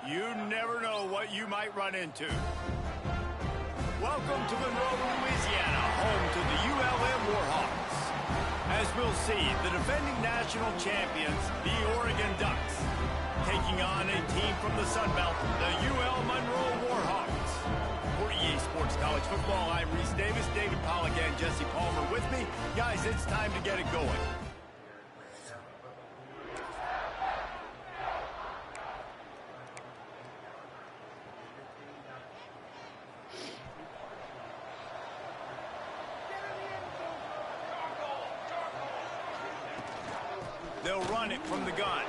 You never know what you might run into. Welcome to Monroe, Louisiana, home to the ULM Warhawks. As we'll see, the defending national champions, the Oregon Ducks, taking on a team from the Sun Belt, the UL Monroe Warhawks. For EA Sports College Football, I'm Reese Davis, David Pollack, and Jesse Palmer with me. Guys, it's time to get it going. They'll run it from the gun.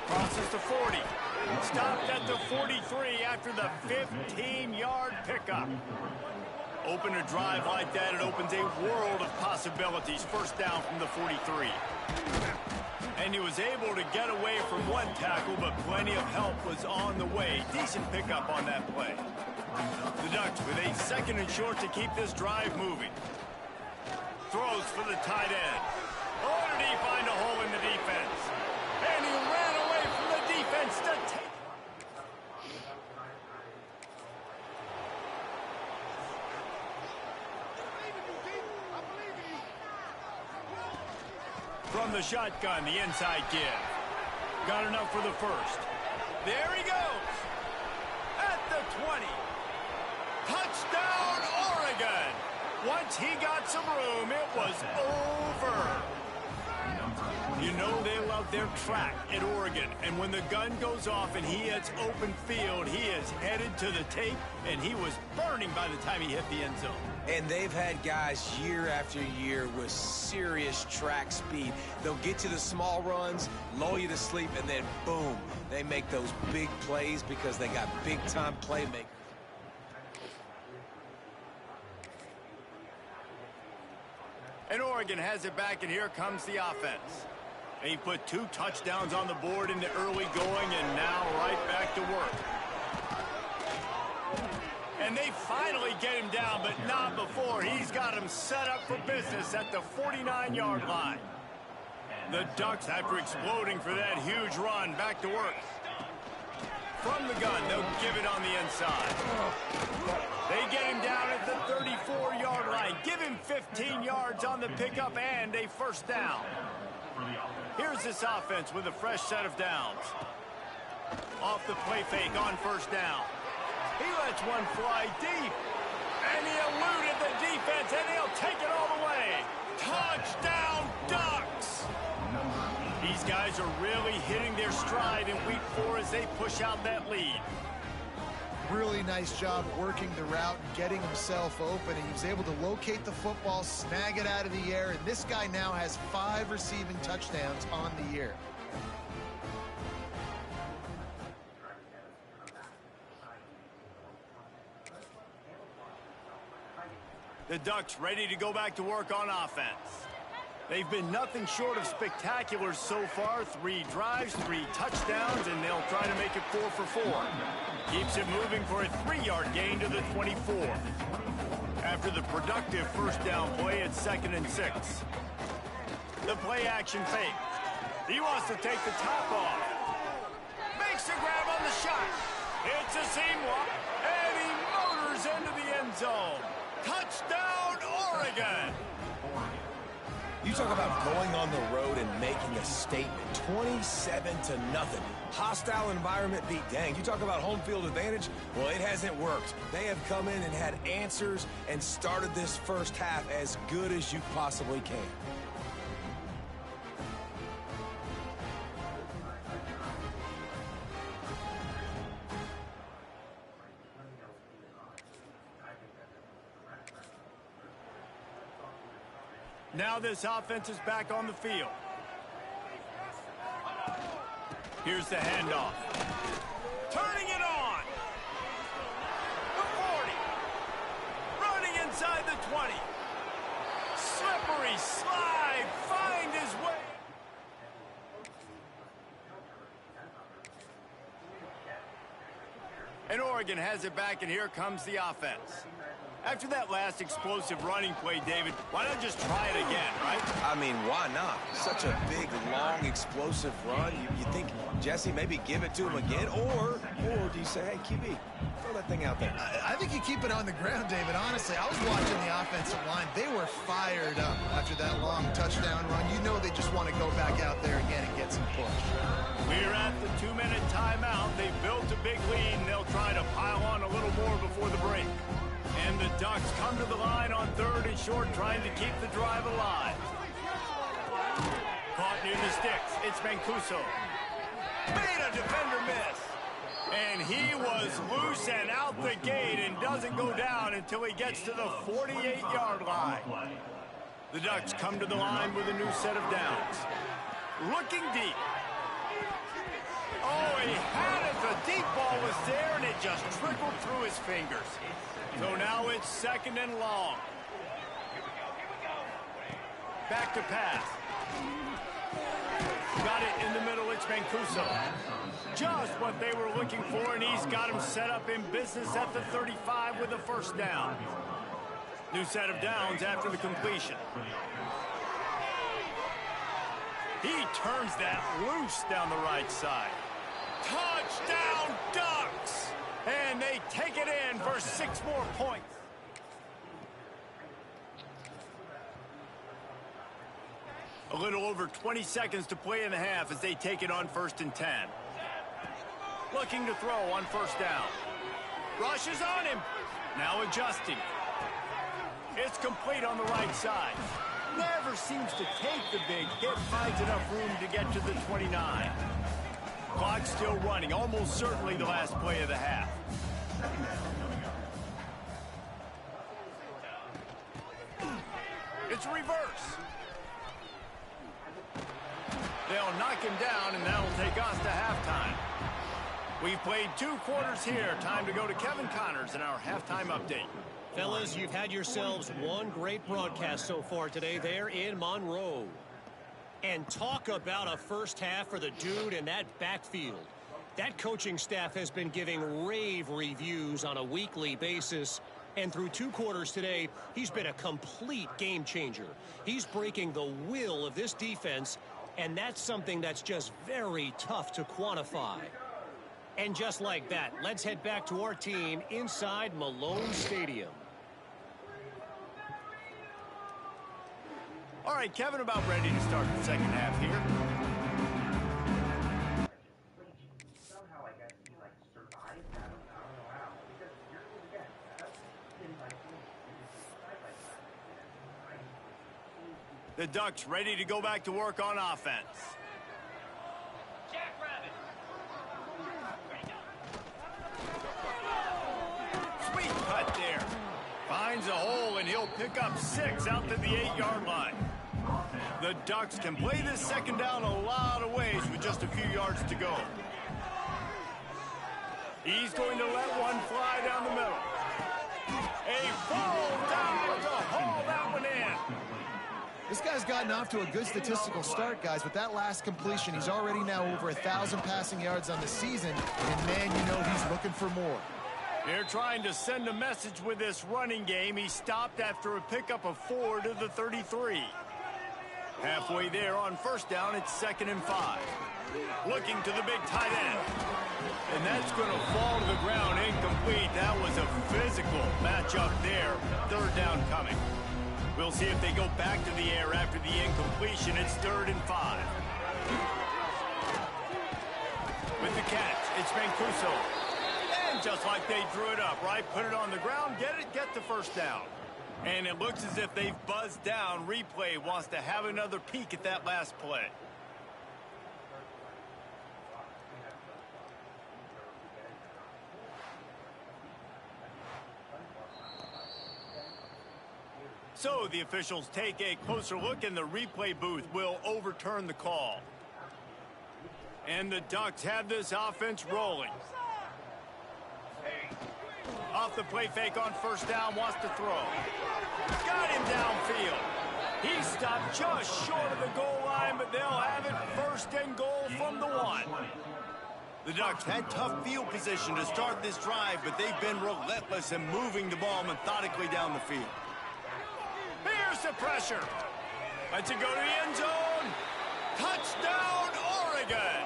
Crosses to 40. Stopped at the 43 after the 15-yard pickup. Open a drive like that, it opens a world of possibilities. First down from the 43. And he was able to get away from one tackle, but plenty of help was on the way. Decent pickup on that play. The Ducks with a second and short to keep this drive moving. Throws for the tight end. Oh, did he find a hole in the defense? And he ran away from the defense to take. From the shotgun, the inside give. Got enough for the first. There he goes. At the 20. Touchdown, Oregon. Once he got some room, it was over. You know they love their track at Oregon, and when the gun goes off and he hits open field, he is headed to the tape, and he was burning by the time he hit the end zone. And they've had guys year after year with serious track speed. They'll get you the small runs, lull you to sleep, and then boom, they make those big plays because they got big-time playmakers. And Oregon has it back, and here comes the offense. He put 2 touchdowns on the board in the early going, and now right back to work. And they finally get him down, but not before. He's got him set up for business at the 49-yard line. The Ducks, after exploding for that huge run, back to work. From the gun, they'll give it on the inside. They get him down at the 34-yard line. Give him 15 yards on the pickup and a first down. Here's this offense with a fresh set of downs. Off the play fake on first down. He lets one fly deep. And he eluded the defense, and he'll take it all the way. Touchdown, Ducks! These guys are really hitting their stride in week 4 as they push out that lead. Really nice job working the route and getting himself open. He was able to locate the football, snag it out of the air, and this guy now has 5 receiving touchdowns on the year. The Ducks ready to go back to work on offense. They've been nothing short of spectacular so far. 3 drives, 3 touchdowns, and they'll try to make it 4 for 4. Keeps it moving for a 3-yard gain to the 24. After the productive first down play, it's 2nd and 6. The play action fake. He wants to take the top off. Makes a grab on the shot. It's a seam walk, and he motors into the end zone. Touchdown, Oregon! You talk about going on the road and making a statement. 27-0. Hostile environment beat. Dang, you talk about home field advantage? Well, it hasn't worked. They have come in and had answers and started this first half as good as you possibly can. Now this offense is back on the field. Here's the handoff. Turning it on. The 40. Running inside the 20. Slippery slide. Find his way. And Oregon has it back, and here comes the offense. After that last explosive running play, David, why not just try it again, right? I mean, why not? Such a big, long, explosive run. You think, Jesse, maybe give it to him again? Or do you say, hey, QB, throw that thing out there? I think you keep it on the ground, David. Honestly, I was watching the offensive line. They were fired up after that long touchdown run. You know they just want to go back out there again and get some push. We're at the 2-minute timeout. They've built a big lead, and they'll try to pile on a little more before the break. And the Ducks come to the line on 3rd and short, trying to keep the drive alive. Caught near the sticks. It's Mancuso. Made a defender miss. And he was loose and out the gate and doesn't go down until he gets to the 48-yard line. The Ducks come to the line with a new set of downs. Looking deep. Oh, he had it. The deep ball was there, and it just trickled through his fingers. So now it's 2nd and long. Back to pass. Got it in the middle. It's Mancuso. Just what they were looking for, and he's got him set up in business at the 35 with a 1st down. New set of downs after the completion. He turns that loose down the right side. Touchdown, Ducks! And they take it in for 6 more points. A little over 20 seconds to play in the half as they take it on 1st and 10. Looking to throw on 1st down. Rushes on him. Now adjusting. It's complete on the right side. Never seems to take the big hit. Finds enough room to get to the 29. Clock still running, almost certainly the last play of the half. It's reverse. They'll knock him down, and that'll take us to halftime. We've played 2 quarters here. Time to go to Kevin Connors in our halftime update. Fellas, you've had yourselves one great broadcast so far today there in Monroe. And talk about a first half for the dude in that backfield. That coaching staff has been giving rave reviews on a weekly basis. And through 2 quarters today, he's been a complete game changer. He's breaking the will of this defense, and that's something that's just very tough to quantify. And just like that, let's head back to our team inside Malone Stadium. All right, Kevin, about ready to start the second half here. The Ducks ready to go back to work on offense. Sweet cut there. Finds a hole, and he'll pick up 6 out to the 8-yard line. The Ducks can play this second down a lot of ways with just a few yards to go. He's going to let one fly down the middle. A full down to haul that one in. This guy's gotten off to a good statistical start, guys. With that last completion, he's already now over 1,000 passing yards on the season. And, man, you know he's looking for more. They're trying to send a message with this running game. He stopped after a pickup of 4 to the 33. Halfway there on 1st down, it's 2nd and 5. Looking to the big tight end. And that's going to fall to the ground incomplete. That was a physical matchup there. 3rd down coming. We'll see if they go back to the air after the incompletion. It's 3rd and 5. With the catch, it's Mancuso. And just like they drew it up, right? Put it on the ground, get the 1st down. And it looks as if they've buzzed down. Replay wants to have another peek at that last play. So the officials take a closer look, and the replay booth will overturn the call. And the Ducks have this offense rolling. Off the play fake on 1st down, wants to throw. Got him downfield. He stopped just short of the goal line, but they'll have it 1st and goal from the 1. The Ducks had tough field position to start this drive, but they've been relentless in moving the ball methodically down the field. Here's the pressure. Lets it go to the end zone. Touchdown, Oregon.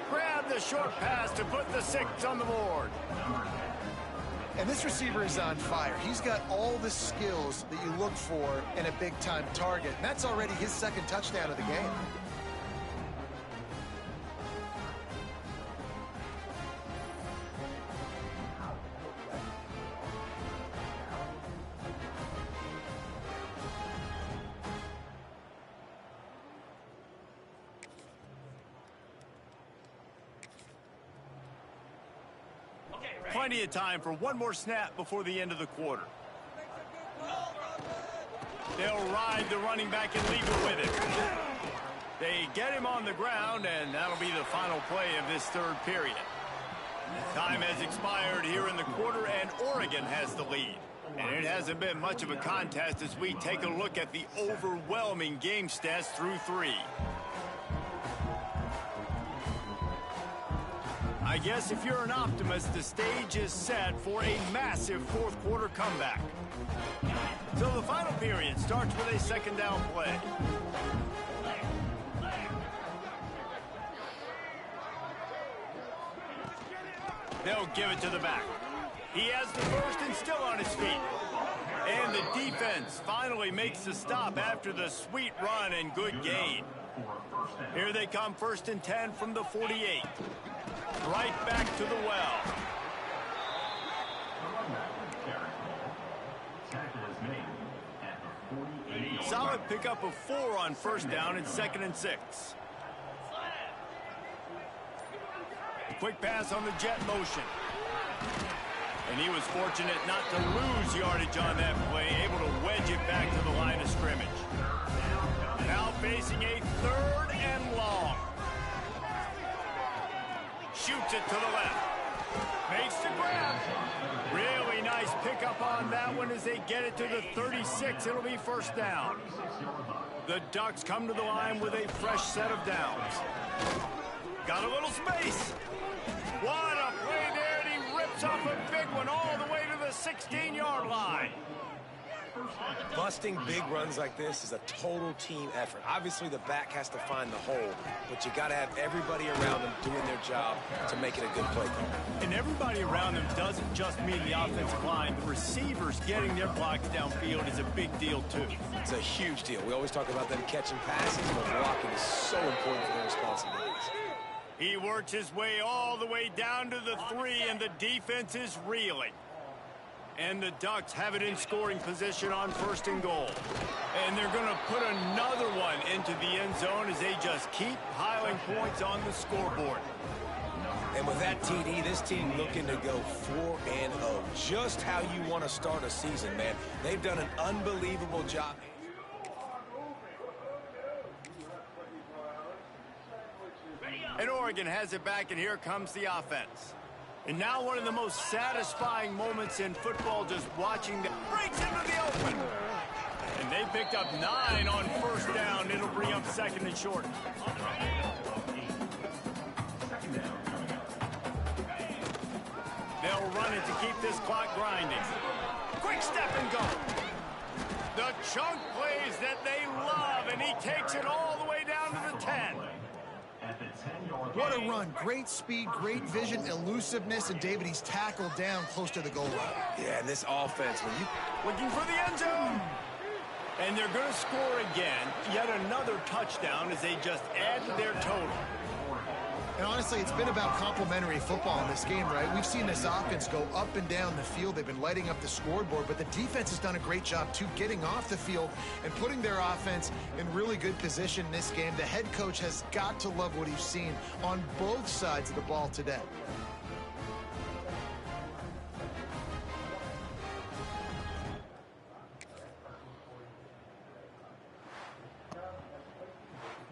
Grab the short pass to put the 6 on the board. And this receiver is on fire. He's got all the skills that you look for in a big-time target. And that's already his 2nd touchdown of the game. Plenty of time for one more snap before the end of the quarter. They'll ride the running back and leave it with it. They get him on the ground, and that'll be the final play of this 3rd period. Time has expired here in the quarter, and Oregon has the lead. And it hasn't been much of a contest as we take a look at the overwhelming game stats through 3. I guess if you're an optimist, the stage is set for a massive 4th quarter comeback. So the final period starts with a 2nd down play. They'll give it to the back. He has the 1st and still on his feet. And the defense finally makes the stop after the sweet run and good gain. Here they come, 1st and 10 from the 48. Right back to the well. Solid pickup of 4 on 1st down and 2nd and 6. A quick pass on the jet motion. And he was fortunate not to lose yardage on that play, able to wedge it back to the line of scrimmage. Now facing a 3rd and long. Shoots it to the left. Makes the grab. Really nice pickup on that one as they get it to the 36. It'll be 1st down. The Ducks come to the line with a fresh set of downs. Got a little space. What a play there, and he rips off a big one all the way to the 16-yard line. Busting big runs like this is a total team effort. Obviously, the back has to find the hole, but you got to have everybody around them doing their job to make it a good play call. And everybody around them doesn't just mean the offensive line. The receivers getting their blocks downfield is a big deal, too. It's a huge deal. We always talk about them catching passes, but blocking is so important for their responsibilities. He works his way all the way down to the 3, and the defense is reeling. And the Ducks have it in scoring position on 1st and goal. And they're going to put another one into the end zone as they just keep piling points on the scoreboard. And with that TD, this team looking to go 4-0. Just how you want to start a season, man. They've done an unbelievable job. And Oregon has it back, and here comes the offense. And now one of the most satisfying moments in football, just watching them breaks into the open. And they picked up 9 on 1st down. It'll bring up 2nd and short. They'll run it to keep this clock grinding. Quick step and go. The chunk plays that they love, and he takes it all the way down to the 10. What a run. Great speed, great vision, elusiveness, and David, he's tackled down close to the goal line. Yeah, and this offense, when you... Looking for the end zone. And they're going to score again. Yet another touchdown as they just add to their total. And honestly, it's been about complementary football in this game, right? We've seen this offense go up and down the field. They've been lighting up the scoreboard, but the defense has done a great job, too, getting off the field and putting their offense in really good position in this game. The head coach has got to love what he's seen on both sides of the ball today.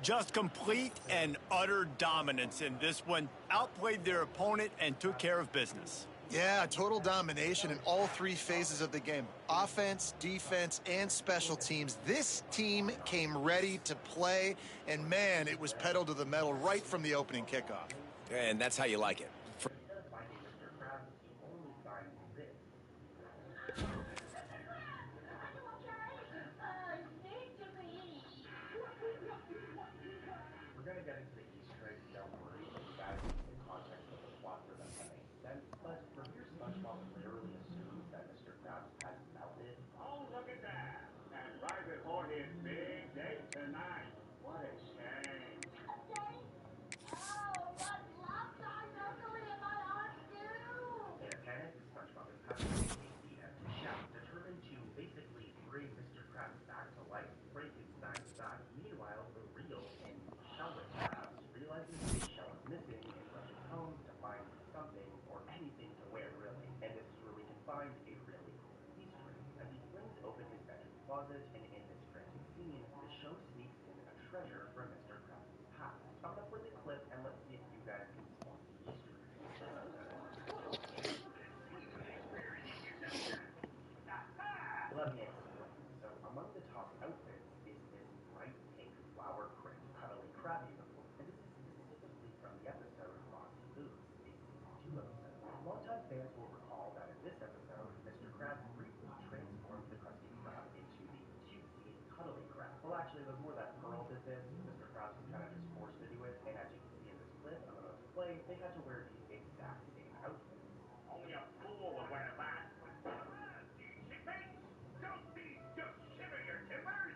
Just complete and utter dominance in this one. Outplayed their opponent and took care of business. Yeah, total domination in all 3 phases of the game. Offense, defense, and special teams. This team came ready to play, and man, it was pedal to the metal right from the opening kickoff. And that's how you like it. fans will recall that in this episode, Mr. Krabs briefly transformed the Krusty Krab into the cutesy, cuddly crab. Well, actually, it was more that Pearl did this. Mr. Krabs was kind of just forced to do it, and as you can see in this clip I'm about to play, they had to wear the exact same outfit. Only a fool would wear that. Don't need to shiver your timbers.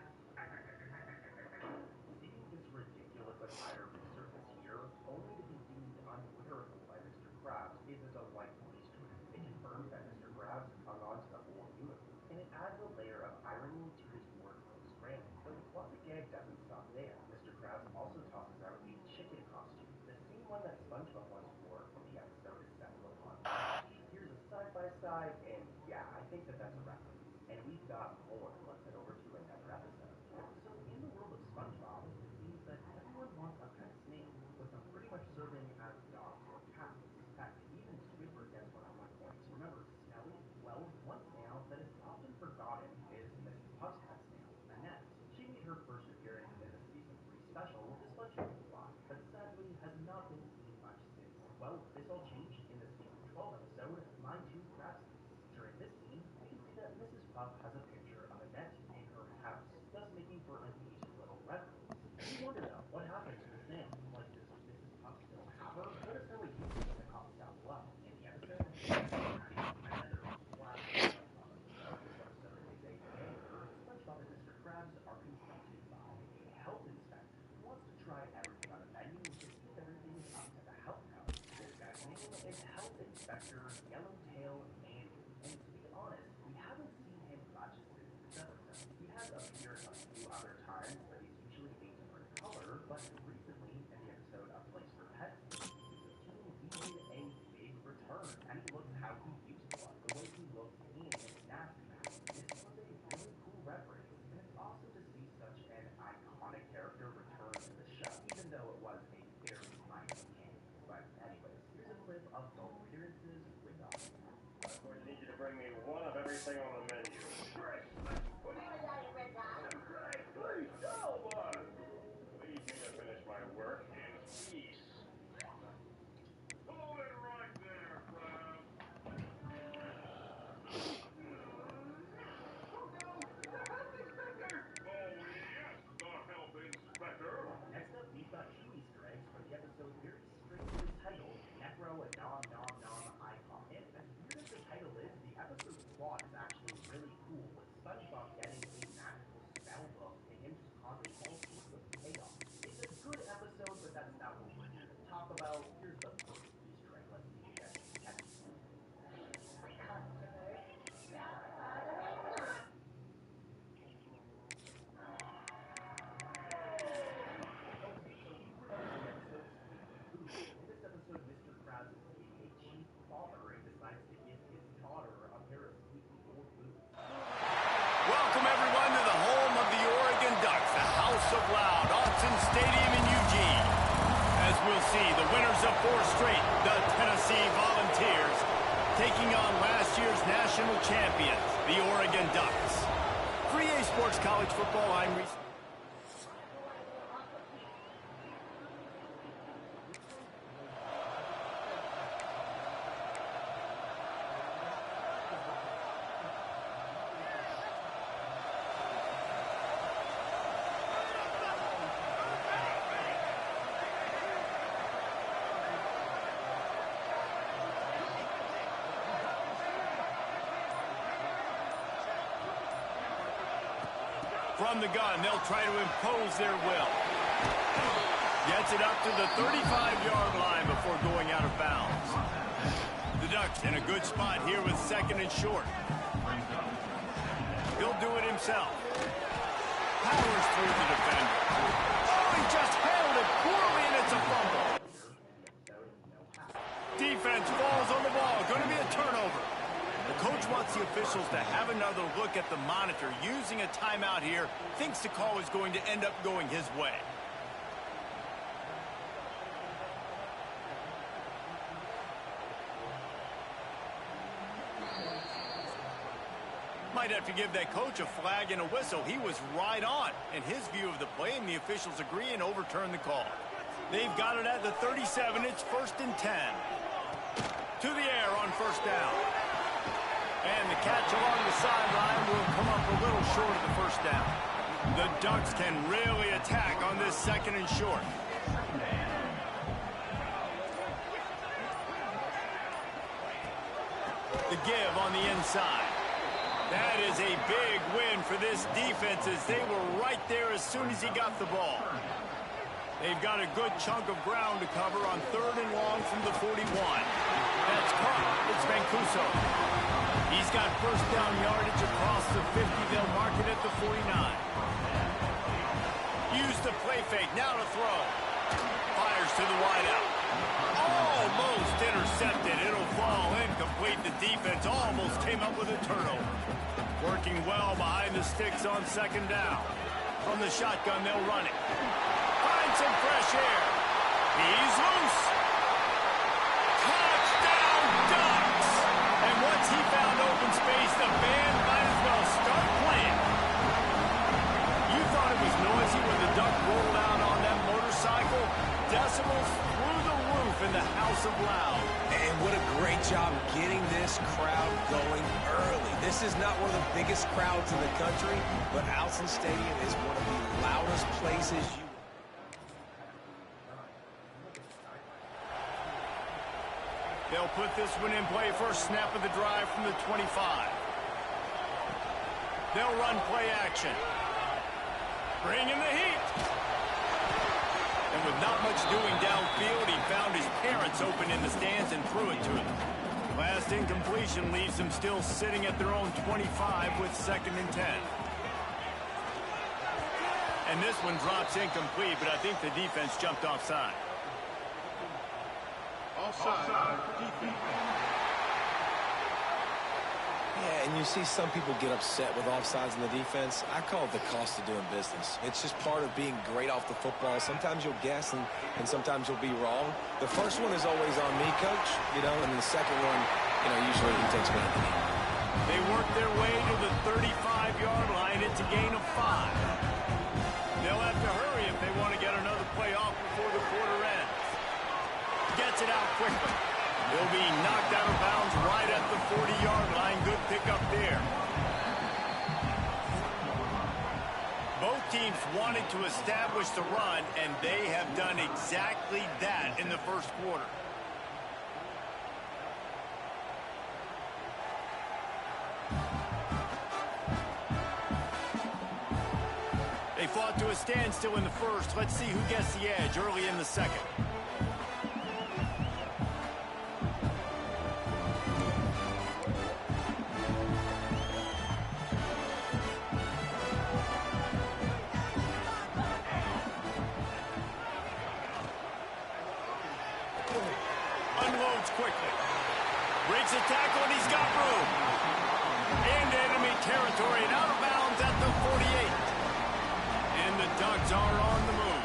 Seeing this ridiculous attire resurface here, only to be deemed unwearable by Mr. Krabs, is a delightful Easter egg. It confirms that Mr. Krabs hung on to the whole uniform, and it adds a layer of irony to his wardrobe scramble. But while the gag doesn't stop there, Mr. Krabs also tosses out a chicken costume, the same one that SpongeBob once wore from the episode Stumble Upon Monkey. Here's a side-by-side, and yeah, I think that that's a reference. And we've got more. Let's head over to another episode. So in the world of SpongeBob, it seems that everyone wants a pet snail, with them pretty much serving as dogs or cats. Heck, even Squidward gets one at one point. Remember Smelly? Well, one snail that is often forgotten is Mrs. Puff's pet snail, Annette. She made her first appearance in the season 3 special, The SpongeBob Plot, but sadly has not been seen much since. Well, this all changed in the season 12 episode, My Two Krabs. During this scene, we can see that Mrs. Puff has a picture of Annette in her house, thus making for a neat little reference. You wonder though, what happened to the snail? Like, does Mrs. Puff still have her? Let us know what you think in the comments down below. In the episode, another classic SpongeBob episode. This episode is a banger. SpongeBob and Mr. Krabs are confronted by a health inspector who wants to try everything on the menu to see if everything is up to the health code. This guy's name is Health Inspector Yellowtail Mandy. And to be honest, we haven't seen him much since this episode. He has appeared a few other times, but he's usually a different color. But recently, in the episode A Place for Pets, he made a big return. And he looks how he used to look, the way he looked in his nasty mask. This was a really cool reference, and it's awesome to see such an iconic character return to the show, even though it was a very minor game. But anyways, here's a clip of both appearances with us. I'm going to need you to bring me one of everything on the menu. Great. What do you got it, Red Dot? Great. Please, no one. Leave me to finish my work in peace. Hold it right there, Crab. Oh no, the health inspector. Oh yes, the health inspector. Next up, we've got 2 Easter eggs from the episode very strangely titled Necro Nom Nom Nom Icon. And as weird as the title is, the episode's plot is actually really cool, with SpongeBob getting a magical spell book and him just causing all sorts of chaos. It's a good episode, but that's not what we're here to talk about. Here's the first Easter egg. Let's see if you guys can catch it. In this episode, Mr. Krabs is being a cheap father and decides to give his daughter a pair of squeaky old boots. Welcome, everyone, to the home of the Oregon Ducks, the House of Loud, Autzen Stadium in Eugene. As we'll see, the winners of 4 straight, the Tennessee Volunteers, taking on last year's national champions, the Oregon Ducks. For EA Sports College Football, I'm Reese. From the gun, they'll try to impose their will. Gets it up to the 35-yard line before going out of bounds. The Ducks in a good spot here with 2nd and short. He'll do it himself. Powers through the defender. Oh, he just handled it poorly, and it's a fumble. Defense falls on the ball. Going to be a turnover. The coach wants the officials to have another look at the monitor. Using a timeout here, thinks the call is going to end up going his way. Might have to give that coach a flag and a whistle. He was right on in his view of the play, and the officials agree and overturn the call. They've got it at the 37. It's 1st and 10. To to the air on first down. And the catch along the sideline will come up a little short of the first down. The Ducks can really attack on this second and short. The give on the inside. That is a big win for this defense as they were right there as soon as he got the ball. They've got a good chunk of ground to cover on 3rd and long from the 41. That's caught. It's Mancuso. He's got first down yardage across the 50. They'll mark it at the 49. Use the play fake. Now to throw. Fires to the wideout. Almost intercepted. It'll fall incomplete. The defense almost came up with a turnover. Working well behind the sticks on 2nd down. From the shotgun, they'll run it. Find some fresh air. He's loose. Touchdown, Ducks! And once he found open space, the band might as well start playing. You thought it was noisy when the Duck rolled out on that motorcycle? Decibels through the roof in the House of Loud. And what a great job getting this crowd going early. This is not one of the biggest crowds in the country, but Alson Stadium is one of the loudest places you... They'll put this one in play first snap of the drive from the 25. They'll run play action. Bring in the heat. And with not much doing downfield, he found his parents open in the stands and threw it to him. Last incompletion leaves them still sitting at their own 25 with 2nd and 10. And this one drops incomplete, but I think the defense jumped offside. Offside. Yeah, and you see some people get upset with offsides in the defense. I call it the cost of doing business. It's just part of being great off the football. Sometimes you'll guess and sometimes you'll be wrong. The first one is always on me, Coach, and the second one, usually he takes me in the game. They work their way to the 35-yard line. It's a gain of 5. They'll have to hurry if they want to get another play off before the quarter ends. Gets it out quickly. He'll be knocked out of bounds right at the 40-yard line. Good pickup there. Both teams wanted to establish the run, and they have done exactly that in the first quarter. They fought to a standstill in the first. Let's see who gets the edge early in the second. Unloads quickly. Breaks a tackle, and he's got room. Into enemy territory and out of bounds at the 48. And the Ducks are on the move.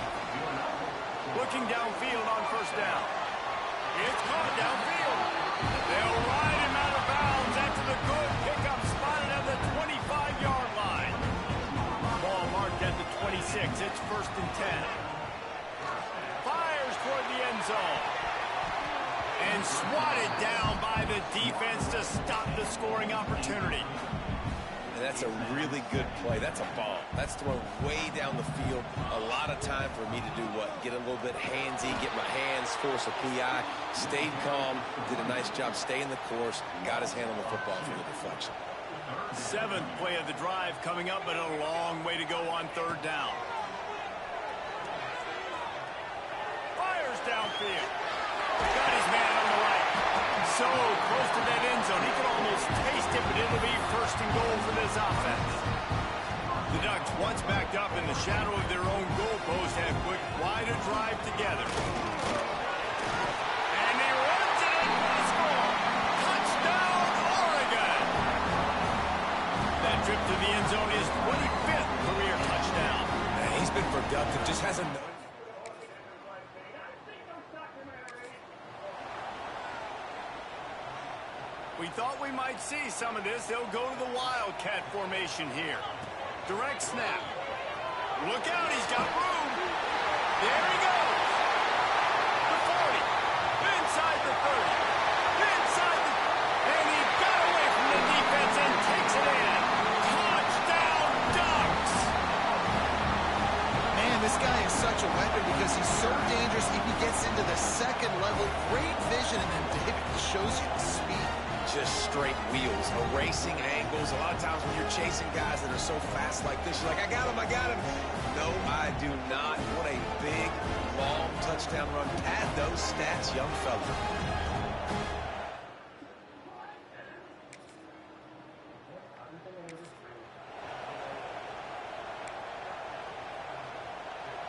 Looking downfield on first down. It's caught downfield. They'll ride him out of bounds after the good pickup spotted at the 25-yard line. Ball marked at the 26. It's 1st and 10. Fires toward the end zone. And swatted down by the defense to stop the scoring opportunity. And that's a really good play. That's a bomb. That's thrown way down the field. A lot of time for me to do what? Get a little bit handsy, get my hands, force a PI. Stayed calm, did a nice job staying the course, got his hand on the football for the deflection. 7th play of the drive coming up, but a long way to go on 3rd down. Fires downfield. Got his man on the right. So close to that end zone. He could almost taste it, but it'll be 1st and goal for this offense. The Ducks, once backed up in the shadow of their own goalpost, have put quite a drive together. And he runs it in for the score. Touchdown, Oregon! That trip to the end zone is 25th career touchdown. Man, he's been productive, just hasn't known. We thought we might see some of this. They'll go to the Wildcat formation here. Direct snap. Look out, he's got room. There he goes. The 40. Inside the 30. Inside acceleration, and then it shows you the speed. Just straight wheels, erasing angles. A lot of times when you're chasing guys that are so fast like this, you're like, I got him, I got him. No, I do not. What a big, long touchdown run. Pad those stats, young fella.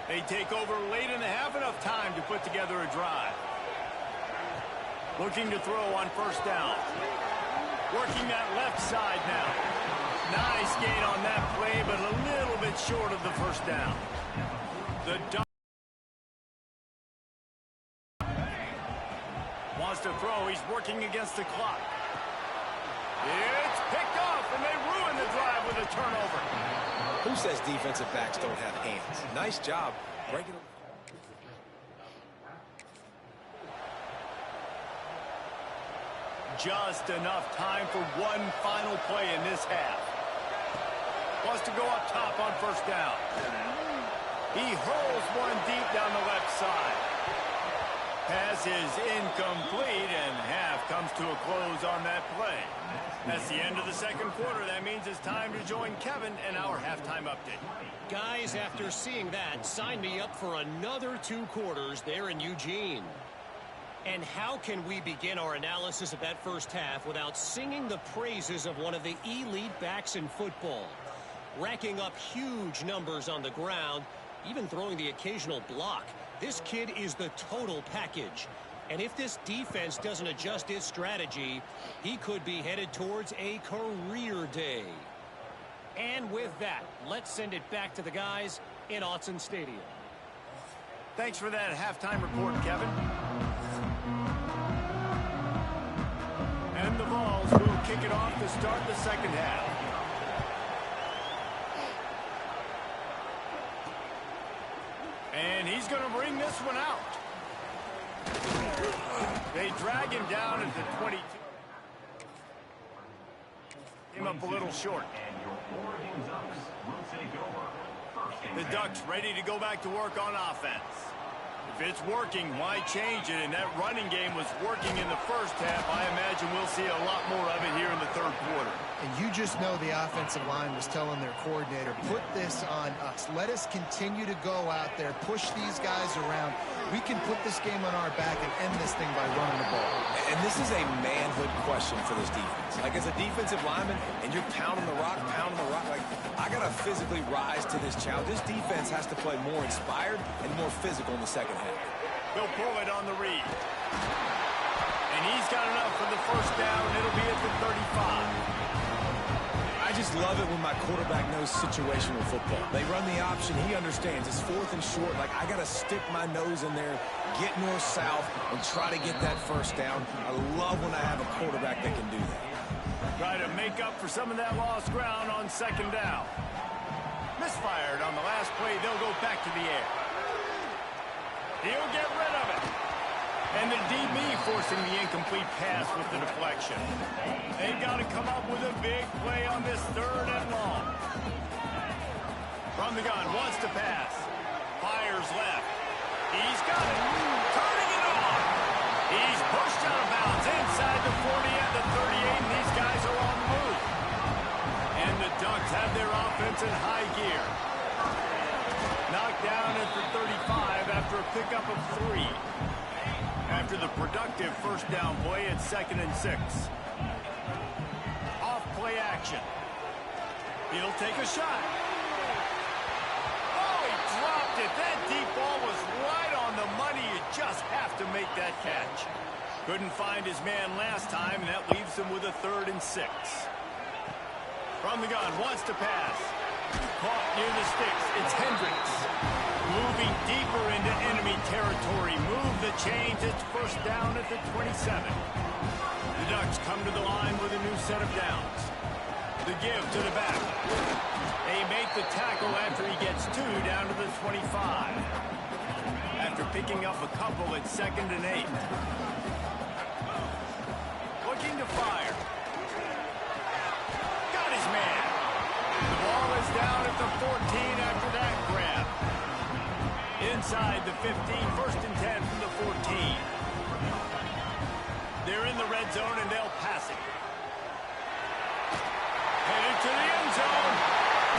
They take over late in the half, enough time to put together a drive. Looking to throw on first down. Working that left side now. Nice gain on that play, but a little bit short of the first down. The Ducks wants to throw. He's working against the clock. It's picked off, and they ruin the drive with a turnover. Who says defensive backs don't have hands? Nice job breaking them. Just enough time for one final play in this half. Wants to go up top on first down. He hurls one deep down the left side. Pass is incomplete, and half comes to a close on that play. That's the end of the second quarter. That means it's time to join Kevin in our halftime update. Guys, after seeing that, sign me up for another 2 quarters there in Eugene. And how can we begin our analysis of that first half without singing the praises of one of the elite backs in football? Racking up huge numbers on the ground, even throwing the occasional block. This kid is the total package. And if this defense doesn't adjust its strategy, he could be headed towards a career day. And with that, let's send it back to the guys in Autzen Stadium. Thanks for that halftime report, Kevin. And the Vols will kick it off to start the second half. And he's going to bring this one out. They drag him down at the 22. Came up a little short. The Ducks ready to go back to work on offense. If it's working, why change it? And that running game was working in the first half. I imagine we'll see a lot more of it here in the third quarter. And you just know the offensive line was telling their coordinator, put this on us. Let us continue to go out there, push these guys around. We can put this game on our back and end this thing by running the ball. And this is a manhood question for this defense. Like, as a defensive lineman, and you're pounding the rock, like, I got to physically rise to this challenge. This defense has to play more inspired and more physical in the second half. He'll pull it on the read. And he's got enough for the first down. It'll be at the 35. I just love it when my quarterback knows situational football. They run the option. He understands. It's fourth and short. Like, I got to stick my nose in there, get north-south, and try to get that first down. I love when I have a quarterback that can do that. Try to make up for some of that lost ground on second down. Misfired on the last play. They'll go back to the air. He'll get rid of it. And the DB forcing the incomplete pass with the deflection. They've got to come up with a big play on this third and long. From the gun, wants to pass. Fires left. He's got it. Turning it on. He's pushed out of bounds inside the 40 at the 38, and these guys are on the move. And the Ducks have their offense in high gear. Knocked down at the 35 after a pickup of 3. After the productive first down play at 2nd and 6. Off play action. He'll take a shot. Oh, he dropped it. That deep ball was right on the money. You just have to make that catch. Couldn't find his man last time, and that leaves him with a 3rd and 6. From the gun, wants to pass. Caught near the sticks. It's Hendricks. Moving deeper into enemy territory. Move the chains. It's first down at the 27. The Ducks come to the line with a new set of downs. The give to the back. They make the tackle after he gets 2 down to the 25. After picking up a couple at 2nd and 8. Looking to fire. Got his man. The ball is down at the 14 after that grab. Inside the 15, 1st and 10 from the 14. They're in the red zone, and they'll pass it. Headed to the end zone.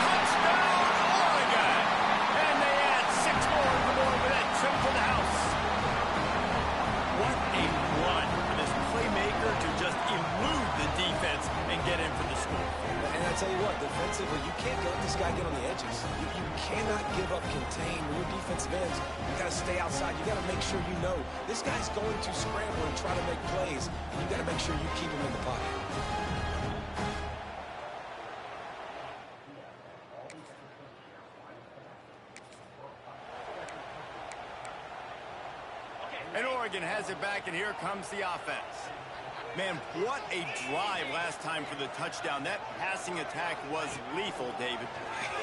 Touchdown, Oregon! And they add 6 more to the board with that trip to the house. What a run for this playmaker to just elude the defense and get in for the score. And I tell you what, defensively, you can't let this guy get on the edges. You cannot give up contain when you're defensive ends. You got to stay outside. You got to make sure you know this guy's going to scramble and try to make plays. And you got to make sure you keep him in the pocket. And Oregon has it back, and here comes the offense. Man, what a drive last time for the touchdown. That passing attack was lethal, David.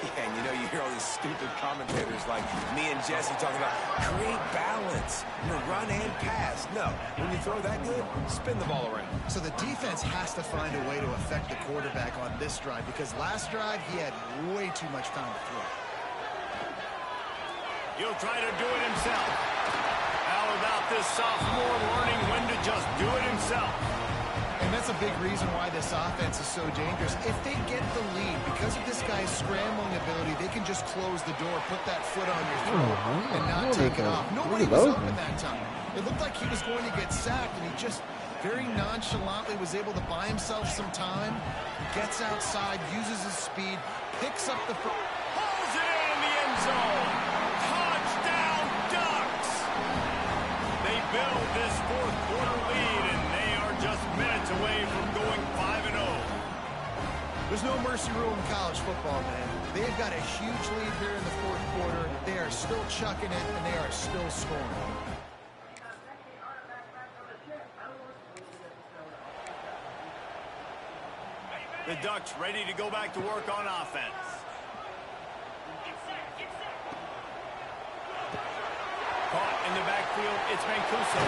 Yeah, and you hear all these stupid commentators like me and Jesse talking about create balance, run and pass. No, when you throw that good, spin the ball around. So the defense has to find a way to affect the quarterback on this drive because last drive he had way too much time to throw. He'll try to do it himself. How about this sophomore learning when to just do it himself? And that's a big reason why this offense is so dangerous. If they get the lead, because of this guy's scrambling ability, they can just close the door, put that foot on your throat, and not take it off. Nobody was open that time. It looked like he was going to get sacked, and he just very nonchalantly was able to buy himself some time, gets outside, uses his speed, picks up the... Pulls it in the end zone. Touchdown, Ducks! They build this fourth quarter lead, and they are just minutes away from going 5-0. There's no mercy rule in college football, man. They've got a huge lead here in the fourth quarter. They are still chucking it, and they are still scoring. The Ducks ready to go back to work on offense. Caught in the backfield, it's Mancuso.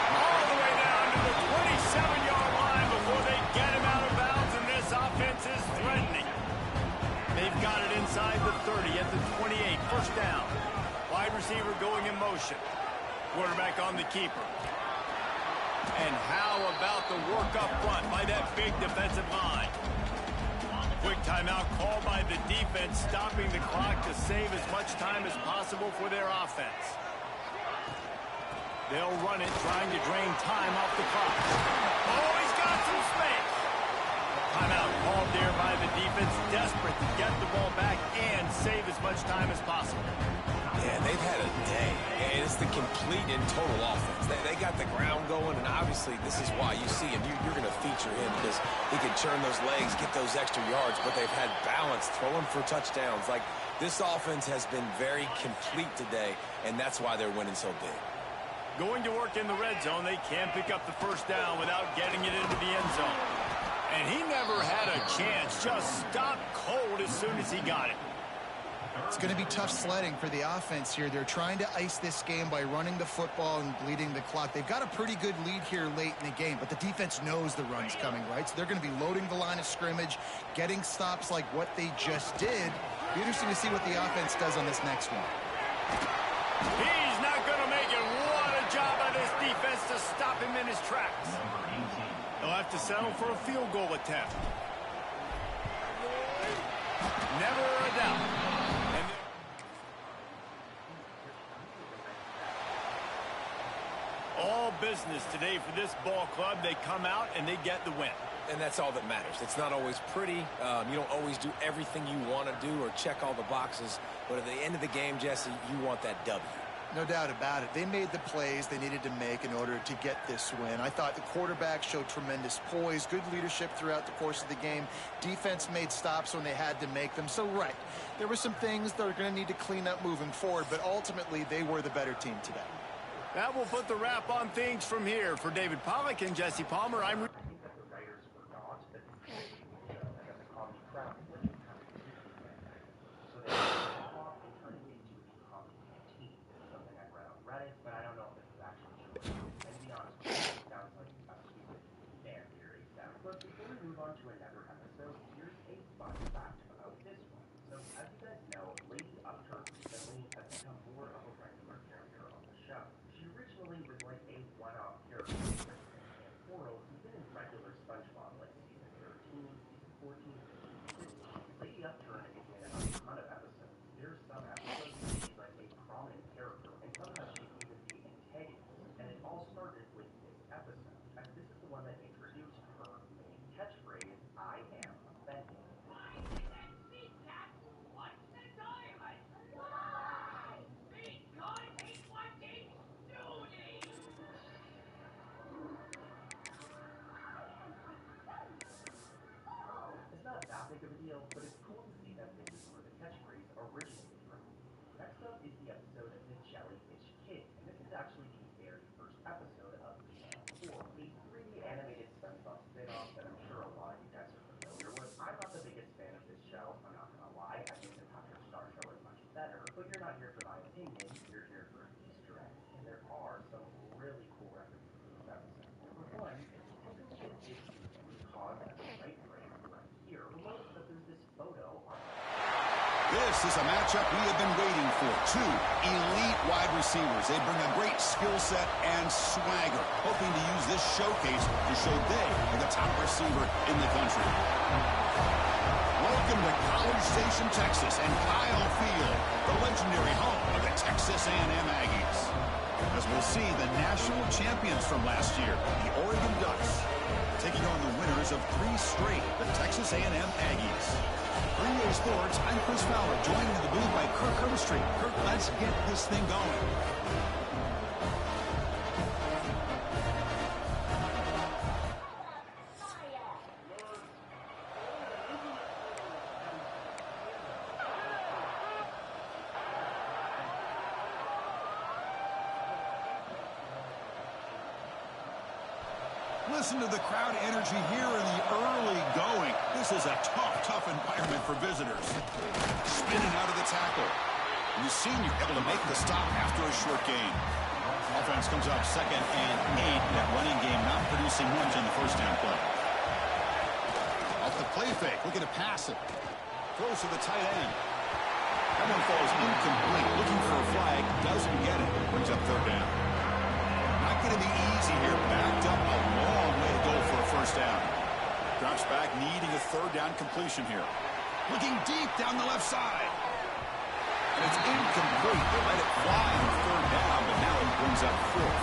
All the way down to the 27-yard line before they get him out of bounds, and this offense is threatening. They've got it inside the 30 at the 28, first down. Wide receiver going in motion. Quarterback on the keeper. And how about the work up front by that big defensive line? Quick timeout called by the defense, stopping the clock to save as much time as possible for their offense. They'll run it, trying to drain time off the clock. Oh, he's got some space. Timeout called there by the defense, desperate to get the ball back and save as much time as possible. Yeah, they've had a day, and it's the complete and total offense. They got the ground going, and obviously this is why you see him. You're going to feature him because he can churn those legs, get those extra yards, but they've had balance, throwing for touchdowns. Like, this offense has been very complete today, and that's why they're winning so big. Going to work in the red zone, they can pick up the first down without getting it into the end zone. And he never had a chance, just stopped cold as soon as he got it. It's going to be tough sledding for the offense here. They're trying to ice this game by running the football and bleeding the clock. They've got a pretty good lead here late in the game, but the defense knows the run's coming, right? So they're going to be loading the line of scrimmage, getting stops like what they just did. Be interesting to see what the offense does on this next one. He's not going to make it. What a job by this defense to stop him in his tracks. They'll have to settle for a field goal attempt. Never a doubt. All business today for this ball club. They come out and they get the win. And that's all that matters. It's not always pretty. You don't always do everything you want to do or check all the boxes. But at the end of the game, Jesse, you want that W. No doubt about it. They made the plays they needed to make in order to get this win. I thought the quarterback showed tremendous poise, good leadership throughout the course of the game. Defense made stops when they had to make them. So, right, there were some things they're going to need to clean up moving forward, but ultimately they were the better team today. That will put the wrap on things from here. For David Pollack and Jesse Palmer, I'm... I think that the writers forgot that the comedy crowd was so they swap and turn it into a comedy team. Something I read on Reddit, but I don't know if this is actually true. And to be honest with you, it sounds like a stupid fan theory. But before we move on to another episode, here's a fun fact about this one. So as you guys know, Lady Upchurch recently has become more of a regular character on the show. She originally was like a one-off character in still, but it's cool to see that this is where the catchphrase originated from. Next up is the episode of the Jellyfish Kid, and this is actually the very first episode of season 4, a 3D animated SpongeBob spin-off that I'm sure a lot of you guys are familiar with. I'm not the biggest fan of this show, I'm not gonna lie. I think the Patrick Star Show is much better, but you're not here for my opinion, you're here for Easter eggs, and there are some really cool references to this episode. Number one, if you take a look at this season, we pause at the right frame right here. You'll notice that there's this photo on. This is a matchup we have been waiting for. Two elite wide receivers. They bring a great skill set and swagger, hoping to use this showcase to show they are the top receiver in the country. Welcome to College Station, Texas, and Kyle Field, the legendary home of the Texas A&M Aggies. As we'll see, the national champions from last year, the Oregon Ducks, taking on the winners of 3 straight, the Texas A&M Aggies. 3A Sports, I'm Chris Fowler, joined in the booth by Kirk Herbstreit. Kirk, let's get this thing going. Listen to the crowd energy here in the early going. This is a tough environment for visitors. Spinning out of the tackle. And the senior able to make the stop after a short gain. Offense comes up 2nd and 8. That running game not producing much in the first down play. Off the play fake, looking to pass it. Throws to the tight end. That one falls incomplete. Looking for a flag, doesn't get it. Brings up 3rd down. Not going to be easy here. Backed up a long way to go for a first down. Drops back, needing a 3rd down completion here. Looking deep down the left side. And it's incomplete. They let it fly on 3rd down, but now it brings up 4th.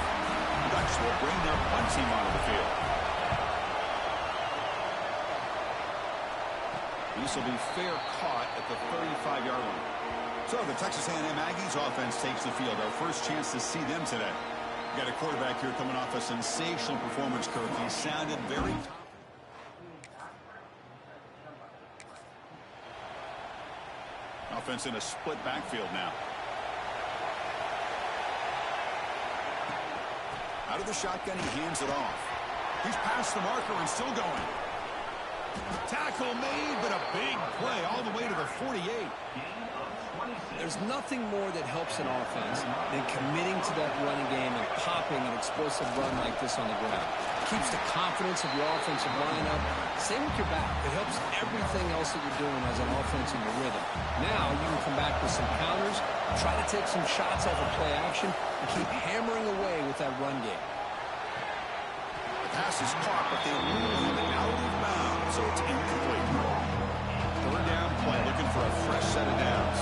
The Ducks will bring their punt team onto the field. This will be fair caught at the 35-yard line. So the Texas A&M Aggies offense takes the field. Our first chance to see them today. Got a quarterback here coming off a sensational performance, Kirk. He sounded very confident. Offense in a split backfield now. Out of the shotgun, he hands it off. He's past the marker and still going. Tackle made, but a big play all the way to the 48. There's nothing more that helps an offense than committing to that running game and popping an explosive run like this on the ground. It keeps the confidence of your offensive lineup. Same with your back. It helps everything else that you're doing as an offense in your rhythm. Now you can come back with some counters, try to take some shots off of play action, and keep hammering away with that run game. The pass is caught, but they rule him out of bounds, so it's incomplete. 3rd down play, looking for a fresh set of downs.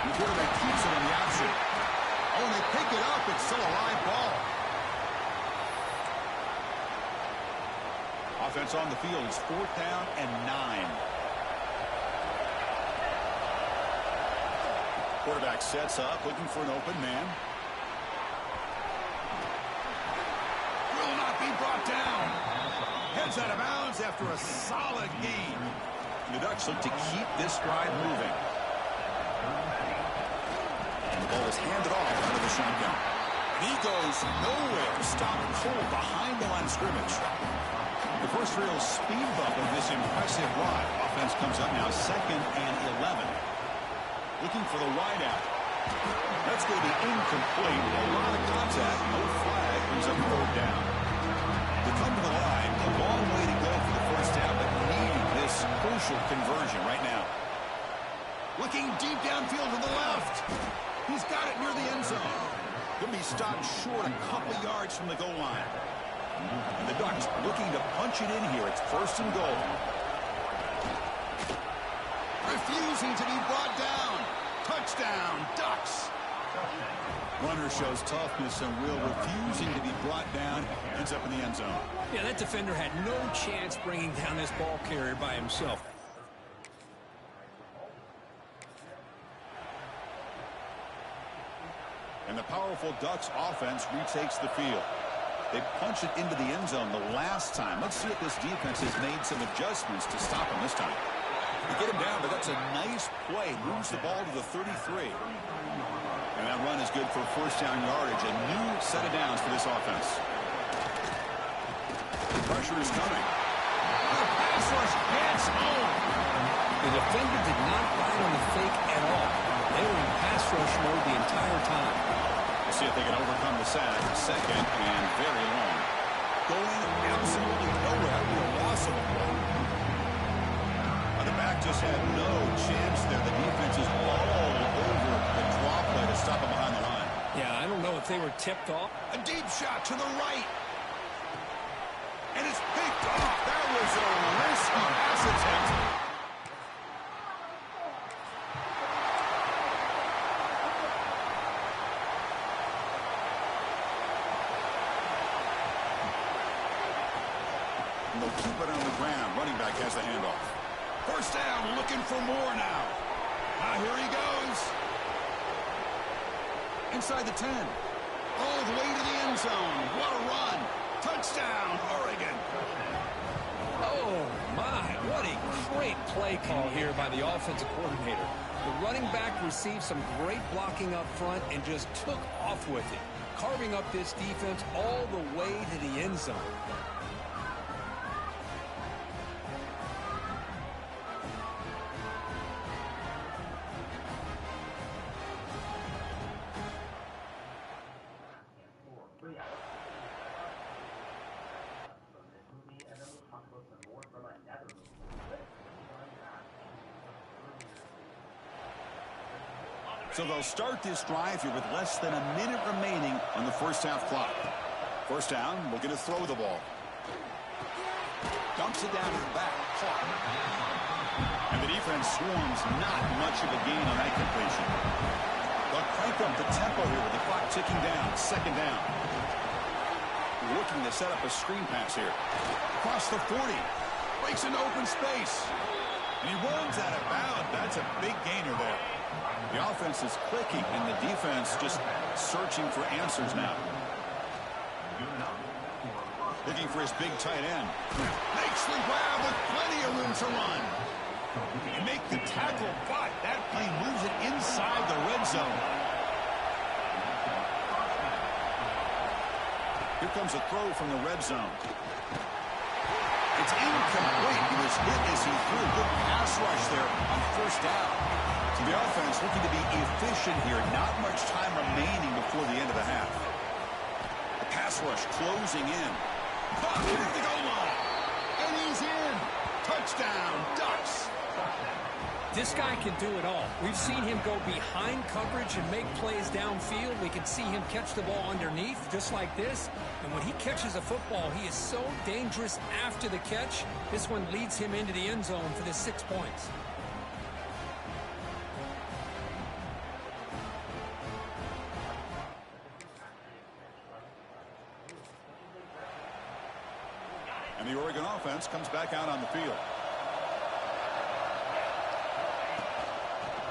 The quarterback keeps it on the option. Oh, and they pick it up. It's still a live ball. Offense on the field is 4th down and 9. Quarterback sets up, looking for an open man. Will not be brought down. Heads out of bounds after a solid gain. The Ducks look to keep this drive moving. And the ball is handed off out of the shotgun. He goes nowhere. Stopped cold behind the line of scrimmage. The first real speed bump of this impressive ride. Offense comes up now 2nd and 11. Looking for the wideout. That's going to be incomplete. A lot of contact. No flag. Brings up 3rd down. To come to the line, a long way to go for the first down, but needing this crucial conversion right now. Looking deep downfield to the left. He's got it near the end zone. Going to be stopped short a couple yards from the goal line. And the Ducks looking to punch it in here. It's 1st and goal. Refusing to be brought down. Touchdown, Ducks. Runner shows toughness and will, refusing to be brought down. Ends up in the end zone. Yeah, that defender had no chance bringing down this ball carrier by himself. And the powerful Ducks offense retakes the field. They punched it into the end zone the last time. Let's see if this defense has made some adjustments to stop him this time. They get him down, but that's a nice play. Moves the ball to the 33. And that run is good for first down yardage. A new set of downs for this offense. The pressure is coming. The pass rush gets home. The defender did not bite on the fake at all. They were in pass rush mode the entire time. We'll see if they can overcome the sack. Second and very long. Going absolutely nowhere. That would be a loss of the ball. The back just had no chance there. The defense is all over the draw play to stop him behind the line. Yeah, I don't know if they were tipped off. A deep shot to the right. And it's picked off. That was a risky pass attempt. And they'll keep it on the ground. Running back has the handoff. First down, looking for more now. Here he goes. Inside the 10. All the way to the end zone. What a run. Touchdown, Oregon. Oh, my. What a great play call here by the offensive coordinator. The running back received some great blocking up front and just took off with it, carving up this defense all the way to the end zone. So they'll start this drive here with less than a minute remaining on the first half clock. First down, looking to throw the ball. Dumps it down to the back. And the defense swarms, not much of a gain on that completion. They'll crank up the tempo here with the clock ticking down. Second down. Looking to set up a screen pass here. Across the 40. Breaks into open space. And he runs out of bounds. That's a big gainer there. The offense is clicking, and the defense just searching for answers now. Looking for his big tight end. Makes the grab with plenty of room to run. And make the tackle, but that play moves it inside the red zone. Here comes a throw from the red zone. It's incomplete. He was hit as he threw. Good pass rush there on first down. So the offense looking to be efficient here. Not much time remaining before the end of the half. The pass rush closing in. Buck at the goal line. And he's in. Touchdown, Ducks. This guy can do it all. We've seen him go behind coverage and make plays downfield. We can see him catch the ball underneath, just like this. And when he catches a football, he is so dangerous after the catch. This one leads him into the end zone for the 6 points. And the Oregon offense comes back out on the field.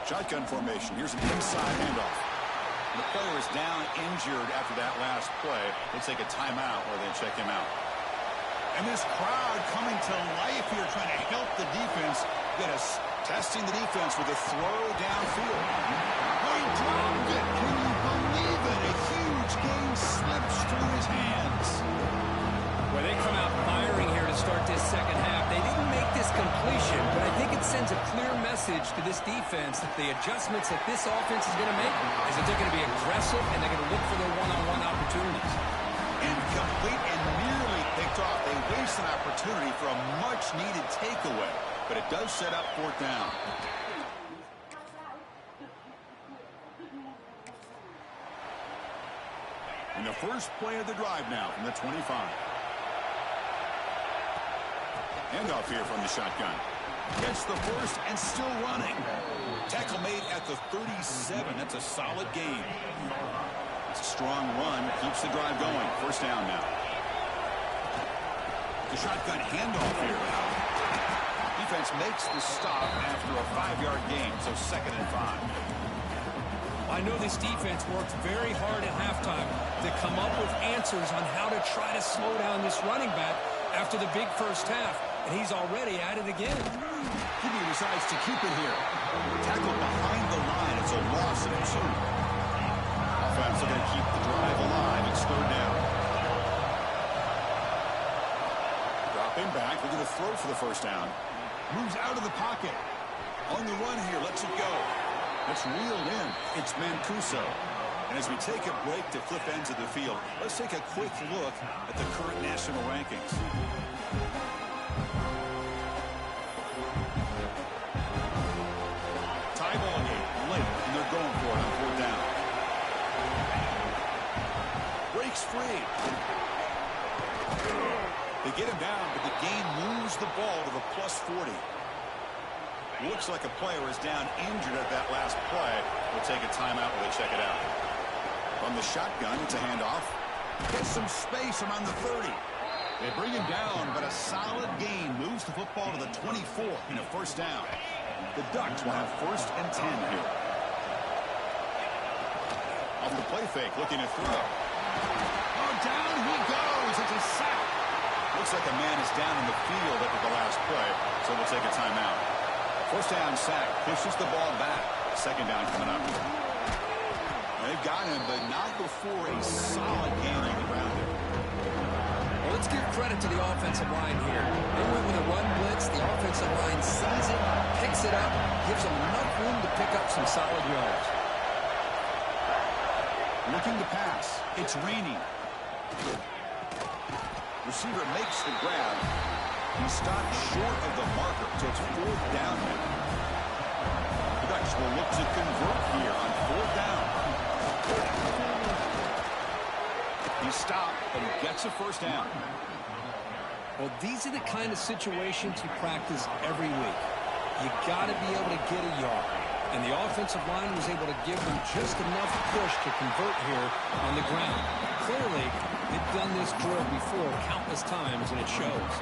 Shotgun formation. Here's an inside handoff. The player is down injured after that last play. They take a timeout or they check him out. And this crowd coming to life here, trying to help the defense. Get us testing the defense with a throw downfield. He dropped it. Can you believe it? A huge game slips through his hands. Well, they come out firing here to start this second half. They didn't make this completion, but I think it sends a clear message to this defense that the adjustments that this offense is going to make is that they're going to be aggressive and they're going to look for their one-on-one opportunities. Incomplete and nearly picked off. They waste an opportunity for a much-needed takeaway, but it does set up fourth down. And the first play of the drive now from the 25. Handoff here from the shotgun. Gets the first and still running. Tackle made at the 37. That's a solid gain. It's a strong run. Keeps the drive going. First down now. The shotgun handoff here. Defense makes the stop after a 5-yard gain, so 2nd and 5. I know this defense worked very hard at halftime to come up with answers on how to try to slow down this running back after the big first half, and he's already at it again. He decides to keep it here. Tackled behind the line. It's a loss of 2. Offense are going to keep the drive alive. It's 3rd down. Dropping back. We're going to throw for the first down. Moves out of the pocket. On the run here. Lets it go. That's reeled in. It's Mancuso. And as we take a break to flip ends of the field, let's take a quick look at the current national rankings. Tie ball game late, and they're going for it on 4th down. Breaks free. They get him down, but the game moves the ball to the +40. Looks like a player is down injured at that last play. We'll take a timeout while they check it out. From the shotgun, it's a handoff. Gets some space around the 30. They bring him down, but a solid gain moves the football to the 24 in a first down. The Ducks will have 1st and 10 here. Off the play fake, looking to throw. Oh, down he goes. It's a sack. Looks like a man is down in the field after the last play, so we'll take a timeout. 1st down sack, pushes the ball back. 2nd down coming up. They've got him, but not before a solid gain on the ground there. Well, let's give credit to the offensive line here. They went with a run blitz. The offensive line sees it, picks it up, gives them enough room to pick up some solid yards. Looking to pass. It's raining. Receiver makes the grab. He stopped short of the marker, so it's 4th down now. The Ducks will look to convert here on 4th down. He stopped, but he gets a first down. Well, these are the kind of situations you practice every week. You got to be able to get a yard. And the offensive line was able to give them just enough push to convert here on the ground. Clearly, they've done this drill before countless times, and it shows.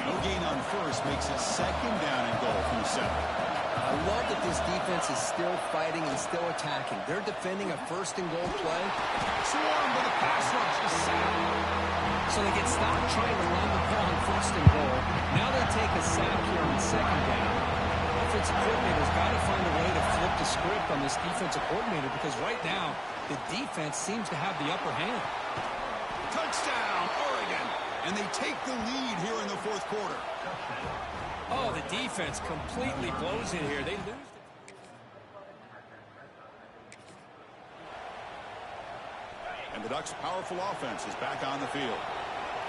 No gain on first makes it 2nd down and goal from the 7. I love that this defense is still fighting and still attacking. They're defending a 1st and goal play. Swarm with a pass rush to sack. So they get stopped trying to run the ball on 1st and goal. Now they take a sack here on 2nd down. Offensive coordinator's got to find a way to flip the script on this defensive coordinator because right now the defense seems to have the upper hand. Touchdown, Oregon. And they take the lead here in the 4th quarter. Oh, the defense completely blows it here. They lose. And the Ducks' powerful offense is back on the field.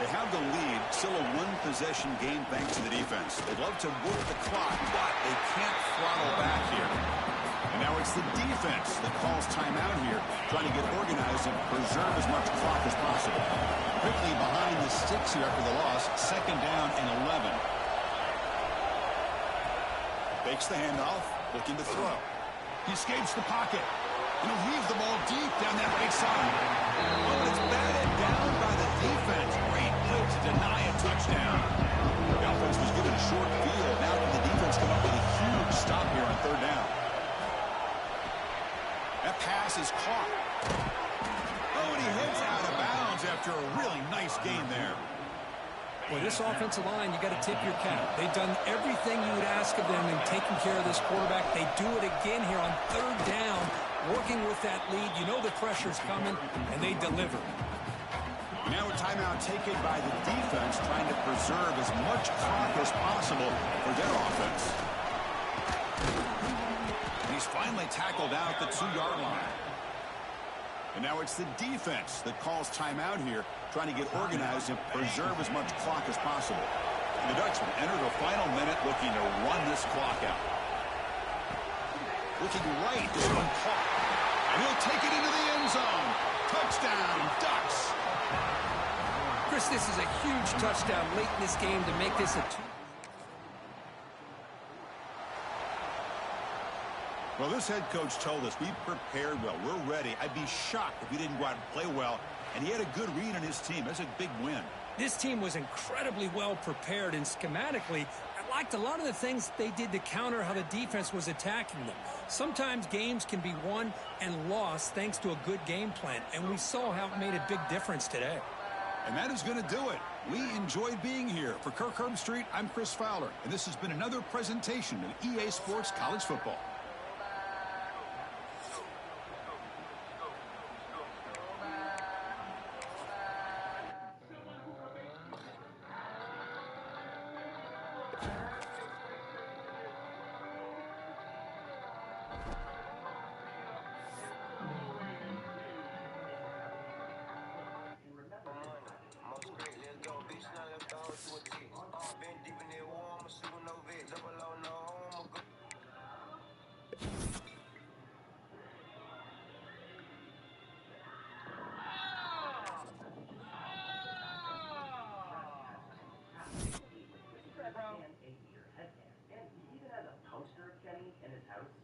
They have the lead, still a 1-possession game thanks to the defense. They'd love to work the clock, but they can't throttle back here. And now it's the defense that calls timeout here, trying to get organized and preserve as much clock as possible. Quickly behind the sticks here after the loss, 2nd down and 11. Fakes the handoff, looking to throw. He escapes the pocket. And he'll heave the ball deep down that right side. Oh, but it's batted down by the defense. Great play to deny a touchdown. The offense was given a short field. Now can the defense come up with a huge stop here on 3rd down. That pass is caught. Oh, and he heads out of bounds after a really nice game there. Well, this offensive line, you got to tip your cap. They've done everything you would ask of them in taking care of this quarterback. They do it again here on 3rd down, working with that lead. You know the pressure's coming, and they deliver. Now a timeout taken by the defense, trying to preserve as much clock as possible for their offense. And he's finally tackled out the 2-yard line. And now it's the defense that calls timeout here, trying to get organized and preserve as much clock as possible. And the Ducks will enter the final minute looking to run this clock out. Looking right, this one caught. And he'll take it into the end zone. Touchdown, Ducks. Chris, this is a huge touchdown late in this game to make this a 2. Well, this head coach told us we prepared well. We're ready. I'd be shocked if we didn't go out and play well. And he had a good read on his team. That's a big win. This team was incredibly well prepared, and schematically, I liked a lot of the things they did to counter how the defense was attacking them. Sometimes games can be won and lost thanks to a good game plan, and we saw how it made a big difference today. And that is going to do it. We enjoyed being here. For Kirk Herbstreit, I'm Chris Fowler, and this has been another presentation of EA Sports College Football.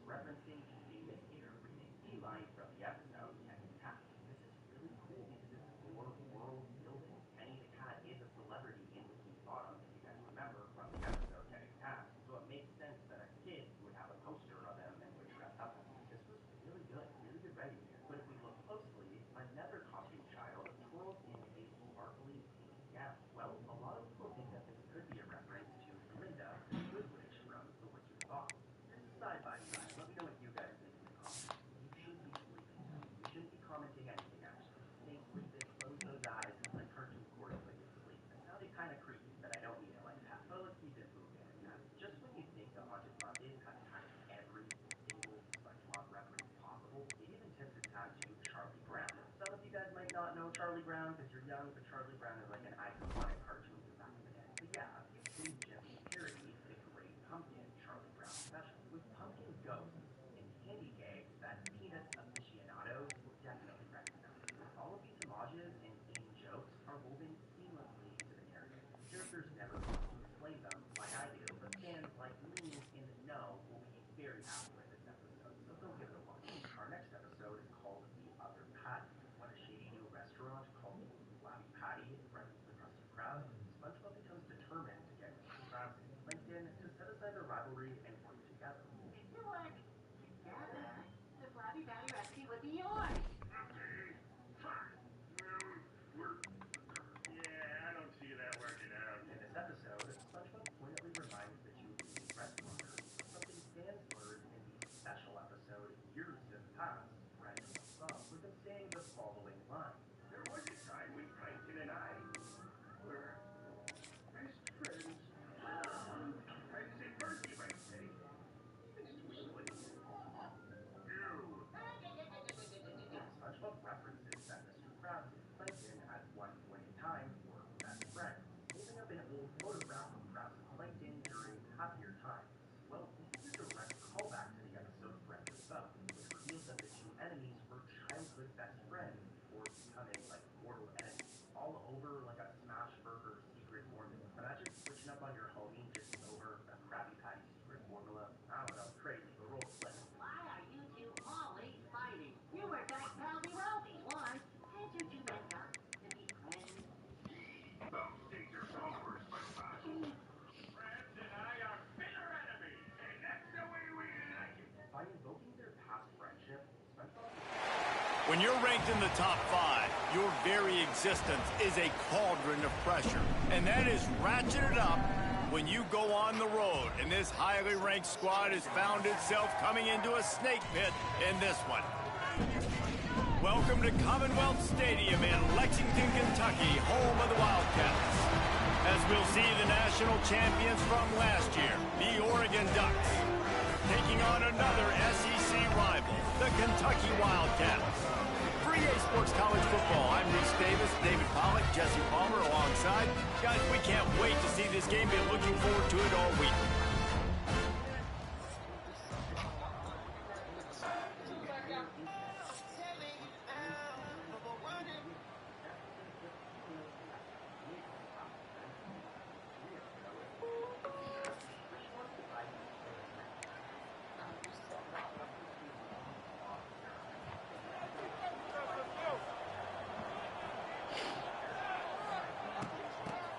Referencing the famous air-breathing D-line from the episode, Kenny the Cat. This is really cool because it's for world building. Kenny the Cat is a celebrity in Bikini Bottom, if you guys remember from the episode, Kenny the Cat. So it makes sense that a kid would have a poster of him and would dress up as him. This was really good writing here. But if we look closely, another costume child twirls in a sparkly pink gown. Well, a lot of people think that this could be a reference to Glinda, the Good Witch from The Wizard of Oz. Side by side, let me know what you guys think in the comments. You should be sleeping now. You shouldn't be commenting anything extra. Stay sleeping, close those eyes, let cartoon quarter put you to sleep. It sounded kind of creepy, but I don't mean it like that. But let's keep it moving. Just when you think the Haunted Mondays have tagged every single SpongeBob reference possible, they even tipped its hat to Charlie Brown. Some of you guys might not know Charlie Brown because you're young, but Charlie Brown is like an iconic cartoon from back in the day. But yeah, you've seen Jimmy parody The Great Pumpkin Charlie Brown special. With pumpkin ghosts and candy gags that peanut aficionados will definitely recognize. All of these homages and in-jokes are woven seamlessly into the narrative. Characters never want to explain them like I do, but fans like me in the know will be very happy with this episode, so go give it a watch. Our next episode is called The Other Patty. When a shady new restaurant called the Flabby Patty threatens the Krusty Krab, SpongeBob becomes determined to get Mr. Krabs and Plankton to set aside their rivalry and work together. If you work together, the Flabby Patty recipe would be yours. Yeah, I don't see that working out. In this episode, SpongeBob pointedly reminds the two leading restaurateurs of something fans learned in the special episode Years in the Past, Friend of the Sub, with them saying the following line. There was a time when Plankton and I were best friends. Friends in birth, you might say. Even sweetly. SpongeBob references that Mr. Krabs and Plankton at one point in time were best friends, holding up an old photograph of Krabs and Plankton during happier times. Well, this is a direct callback to the episode Friend of the Sub, which reveals that the two enemies were childhood best friends before becoming like mortal enemies, all over like a smash burger secret formula. Imagine switching up on your homie just over a Krabby Patty secret formula. I don't know, crazy, but roll the flip. Why are you two always fighting? You were best palsy rosies once. Can't you two make up to be friends? Some states are over, SpongeBob. Krabs and I are bitter enemies, and that's the way we like it. By invoking their past friendship, SpongeBob... When you're ranked in the top 5, your very existence is a cauldron of pressure. And that is ratcheted up when you go on the road. And this highly ranked squad has found itself coming into a snake pit in this one. Welcome to Commonwealth Stadium in Lexington, Kentucky, home of the Wildcats. As we'll see the national champions from last year, the Oregon Ducks, taking on another SEC rival, the Kentucky Wildcats. For EA Sports College Football, I'm Reese Davis, David Pollack, Jesse Palmer alongside. Guys, we can't wait to see this game. Been looking forward to it all week.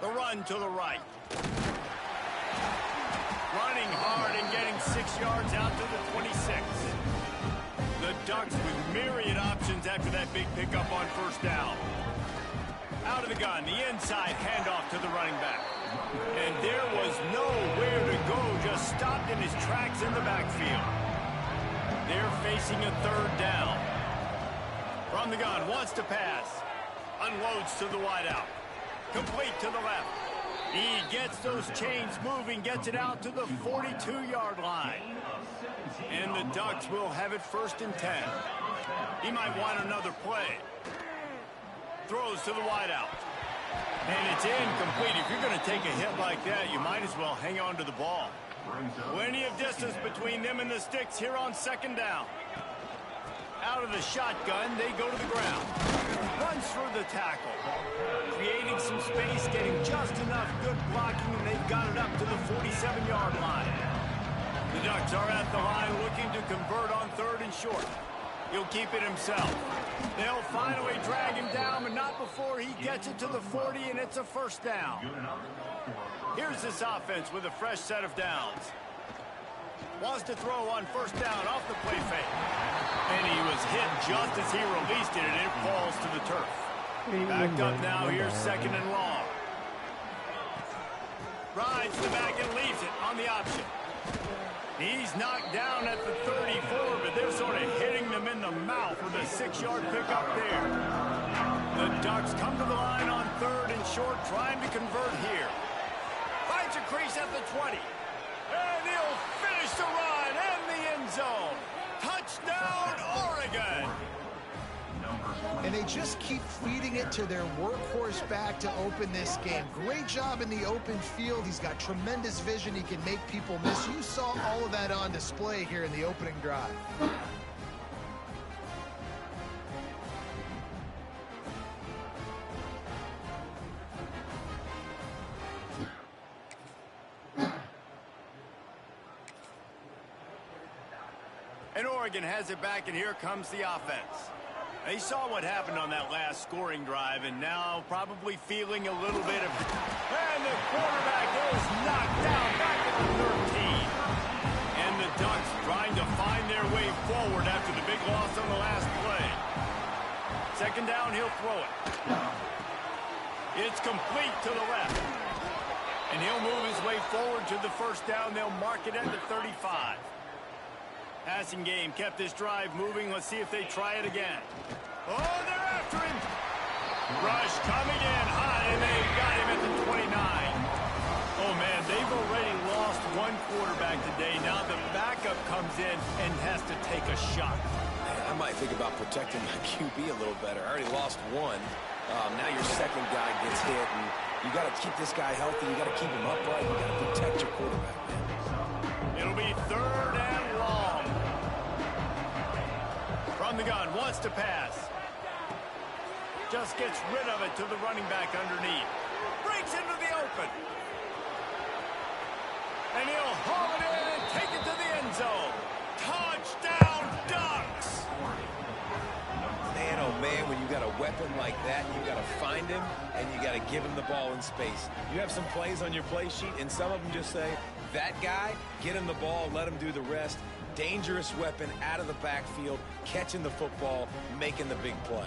The run to the right. running hard and getting 6 yards out to the 26. The Ducks with myriad options after that big pickup on first down. Out of the gun, the inside handoff to the running back. And there was nowhere to go, just stopped in his tracks in the backfield. They're facing a third down. From the gun, wants to pass. Unloads to the wideout. Complete to the left. He gets those chains moving, gets it out to the 42-yard line. And the Ducks will have it 1st and 10. He might want another play. Throws to the wideout. And it's incomplete. If you're going to take a hit like that, you might as well hang on to the ball. Plenty of distance between them and the sticks here on 2nd down. Out of the shotgun, they go to the ground. Runs through the tackle. Creating some space, getting just enough good blocking, and they've got it up to the 47-yard line. The Ducks are at the line looking to convert on 3rd and short. He'll keep it himself. They'll finally drag him down, but not before he gets it to the 40, and it's a 1st down. Here's this offense with a fresh set of downs. Wants to throw on 1st down off the play fake. And he was hit just as he released it, and it falls to the turf. Backed up now, here's 2nd and long. Rides the back and leaves it on the option. He's knocked down at the 34, but they're sort of hitting them in the mouth with a 6-yard pickup there. The Ducks come to the line on 3rd and short, trying to convert here. Finds a crease at the 20. And he'll finish the run in the end zone. Touchdown, Oregon! And they just keep feeding it to their workhorse back to open this game. Great job in the open field. He's got tremendous vision. He can make people miss. You saw all of that on display here in the opening drive. And Oregon has it back, and here comes the offense. They saw what happened on that last scoring drive, and now probably feeling a little bit of... And the quarterback is knocked down back at the 13. And the Ducks trying to find their way forward after the big loss on the last play. 2nd down, he'll throw it. It's complete to the left. And he'll move his way forward to the 1st down. They'll mark it at the 35. Passing game kept this drive moving. Let's see if they try it again. Oh, they're after him. Rush coming in high, and they've got him at the 29. Oh, man, they've already lost one quarterback today. Now the backup comes in and has to take a shot. I might think about protecting my QB a little better. I already lost one. Now your 2nd guy gets hit, and you got to keep this guy healthy. You got to keep him upright. You got to protect your quarterback, man. It'll be 3rd and long. From the gun, wants to pass. Just gets rid of it to the running back underneath. Breaks into the open. And he'll haul it in and take it to the end zone. Touchdown, Ducks! Man, oh man, when you got a weapon like that, you got to find him, and you got to give him the ball in space. You have some plays on your play sheet, and some of them just say, that guy, get him the ball, let him do the rest. Dangerous weapon out of the backfield, catching the football, making the big play.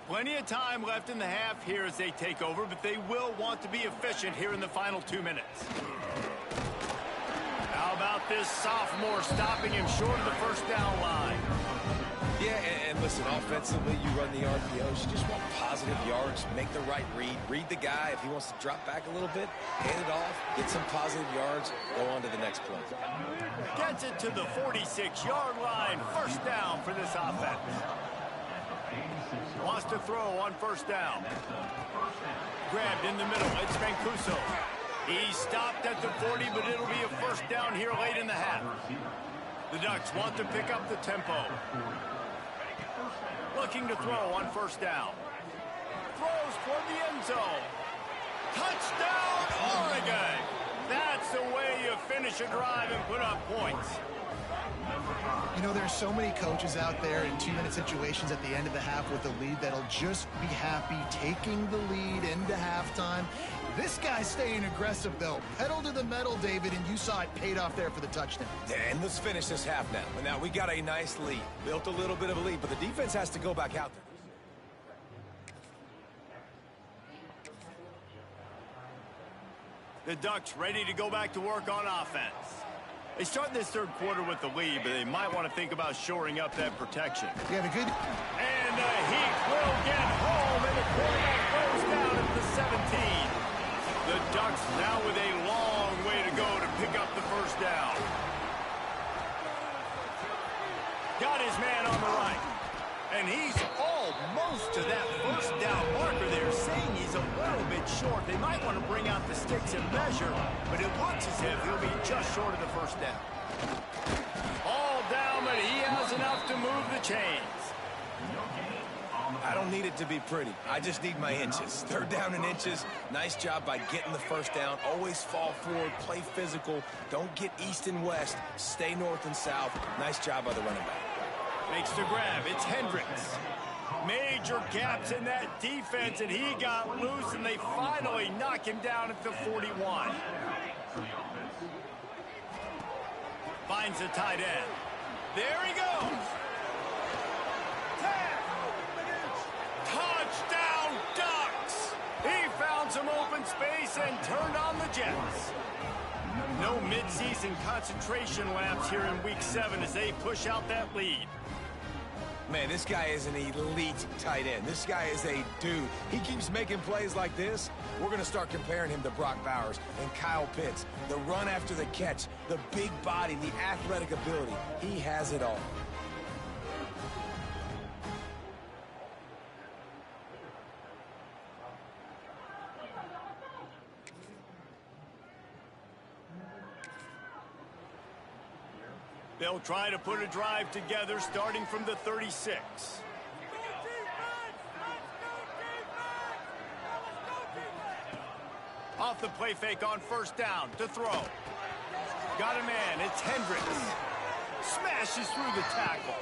Plenty of time left in the half here as they take over, but they will want to be efficient here in the final 2 minutes. How about this sophomore stopping him short of the 1st down line? Yeah, and listen, offensively, you run the RPOs. You just want positive yards, make the right read. Read the guy. If he wants to drop back a little bit, hand it off, get some positive yards, go on to the next play. Gets it to the 46-yard line. 1st down for this offense. Wants to throw on 1st down. Grabbed in the middle. It's Mancuso. He stopped at the 40, but it'll be a 1st down here late in the half. The Ducks want to pick up the tempo. Looking to throw on 1st down. Throws toward the end zone. Touchdown, Oregon! That's the way you finish a drive and put up points. You know, there's so many coaches out there in 2-minute situations at the end of the half with the lead that'll just be happy taking the lead into halftime. This guy's staying aggressive, though. Pedal to the metal, David, and you saw it paid off there for the touchdown. Yeah, and let's finish this half now. And now we got a nice lead. Built a little bit of a lead, but the defense has to go back out there. The Ducks ready to go back to work on offense. They start this third quarter with the lead, but they might want to think about shoring up that protection. Yeah, the good... And the Heat will get home, and the quarterback goes down at the 17. The Ducks now with a long way to go to pick up the first down. Got his man on the right. And he's almost to that first down marker there, saying he's a little bit short. They might want to bring out the sticks and measure, but it looks as if he'll be just short of the first down. All down, but he has enough to move the chains. I don't need it to be pretty. I just need my inches. Third down in inches. Nice job by getting the first down. Always fall forward, play physical. Don't get east and west. Stay north and south. Nice job by the running back. Makes the grab. It's Hendricks. Major gaps in that defense, and he got loose, and they finally knock him down at the 41. Finds the tight end. There he goes. Touchdown, Ducks! He found some open space and turned on the Jets. No midseason concentration laps here in Week 7 as they push out that lead. Man, this guy is an elite tight end. This guy is a dude. He keeps making plays like this. We're going to start comparing him to Brock Bowers and Kyle Pitts. The run after the catch, the big body, the athletic ability. He has it all. They'll try to put a drive together starting from the 36. Off the play fake on first down to throw. Got a man, it's Hendricks. Smashes through the tackle.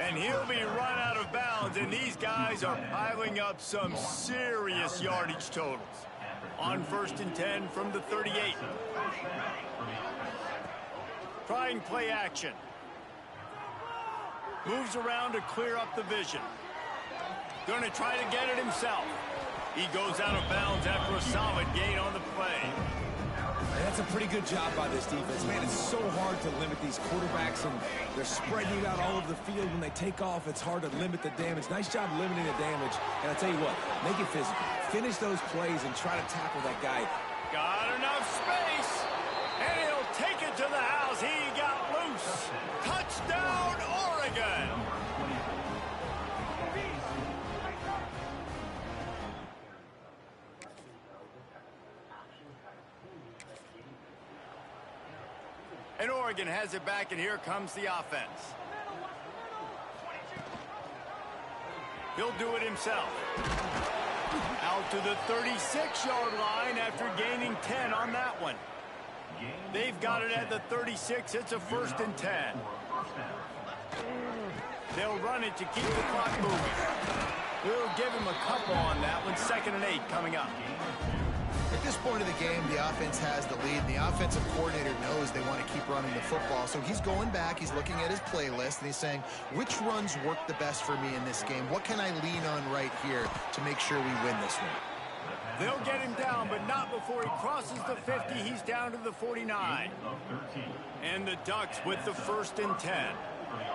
And he'll be run out of bounds, and these guys are piling up some serious yardage totals. On first and 10 from the 38. Trying play action. Moves around to clear up the vision. Gonna try to get it himself. He goes out of bounds after a solid gain on the play. And that's a pretty good job by this defense. Man, it's so hard to limit these quarterbacks, and they're spreading it out all over the field. When they take off, it's hard to limit the damage. Nice job limiting the damage. And I'll tell you what, make it physical. Finish those plays and try to tackle that guy. Got enough space. And he'll take it to the house. He got loose. Touchdown, Oregon. And Oregon has it back, and here comes the offense. He'll do it himself. Out to the 36-yard line after gaining 10 on that one. They've got it at the 36. It's a first and 10. They'll run it to keep the clock moving. We'll give him a couple on that one. 2nd and 8 coming up. At this point of the game, the offense has the lead, and the offensive coordinator knows they want to keep running the football. So he's going back, he's looking at his playlist, and he's saying, which runs work the best for me in this game? What can I lean on right here to make sure we win this one? They'll get him down, but not before he crosses the 50. He's down to the 49. And the Ducks with the 1st and 10.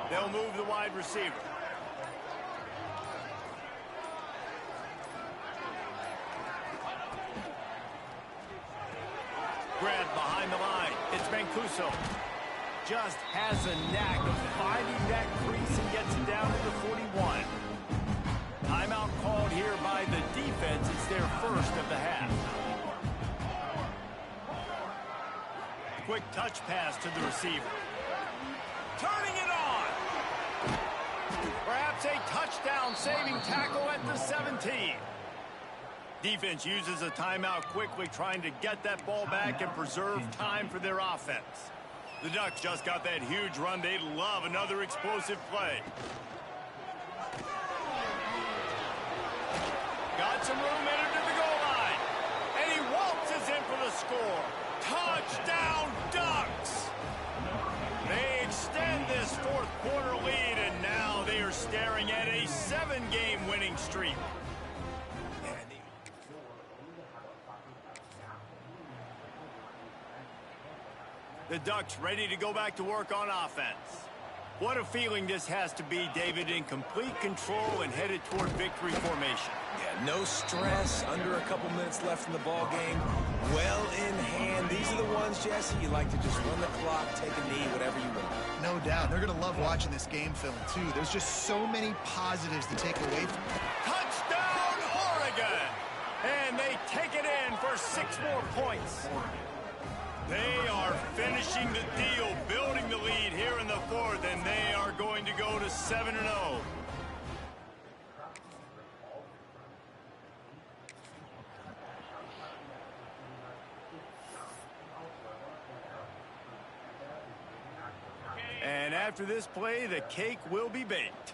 They'll move the wide receiver. Grabbed behind the line. It's Mancuso. Just has a knack of finding that crease and gets it down to the 41. Timeout called here by the defense. It's their first of the half. Quick touch pass to the receiver. Turning it on. Perhaps a touchdown-saving tackle at the 17. Defense uses a timeout quickly, trying to get that ball back and preserve time for their offense. The Ducks just got that huge run. They'd love another explosive play. Got some room headed to the goal line. And he waltzes in for the score. Touchdown, Ducks! They extend this fourth quarter lead, and now they are staring at a 7-game winning streak. The Ducks ready to go back to work on offense. What a feeling this has to be, David, in complete control and headed toward victory formation. Yeah, no stress, under a couple minutes left in the ball game. Well in hand. These are the ones, Jesse, you like to just run the clock, take a knee, whatever you want. No doubt. They're going to love watching this game film, too. There's just so many positives to take away from it. Touchdown, Oregon! And they take it in for 6 more points. They are finishing the deal, building the lead here in the fourth, and they are going to go to 7-0. And after this play, the cake will be baked.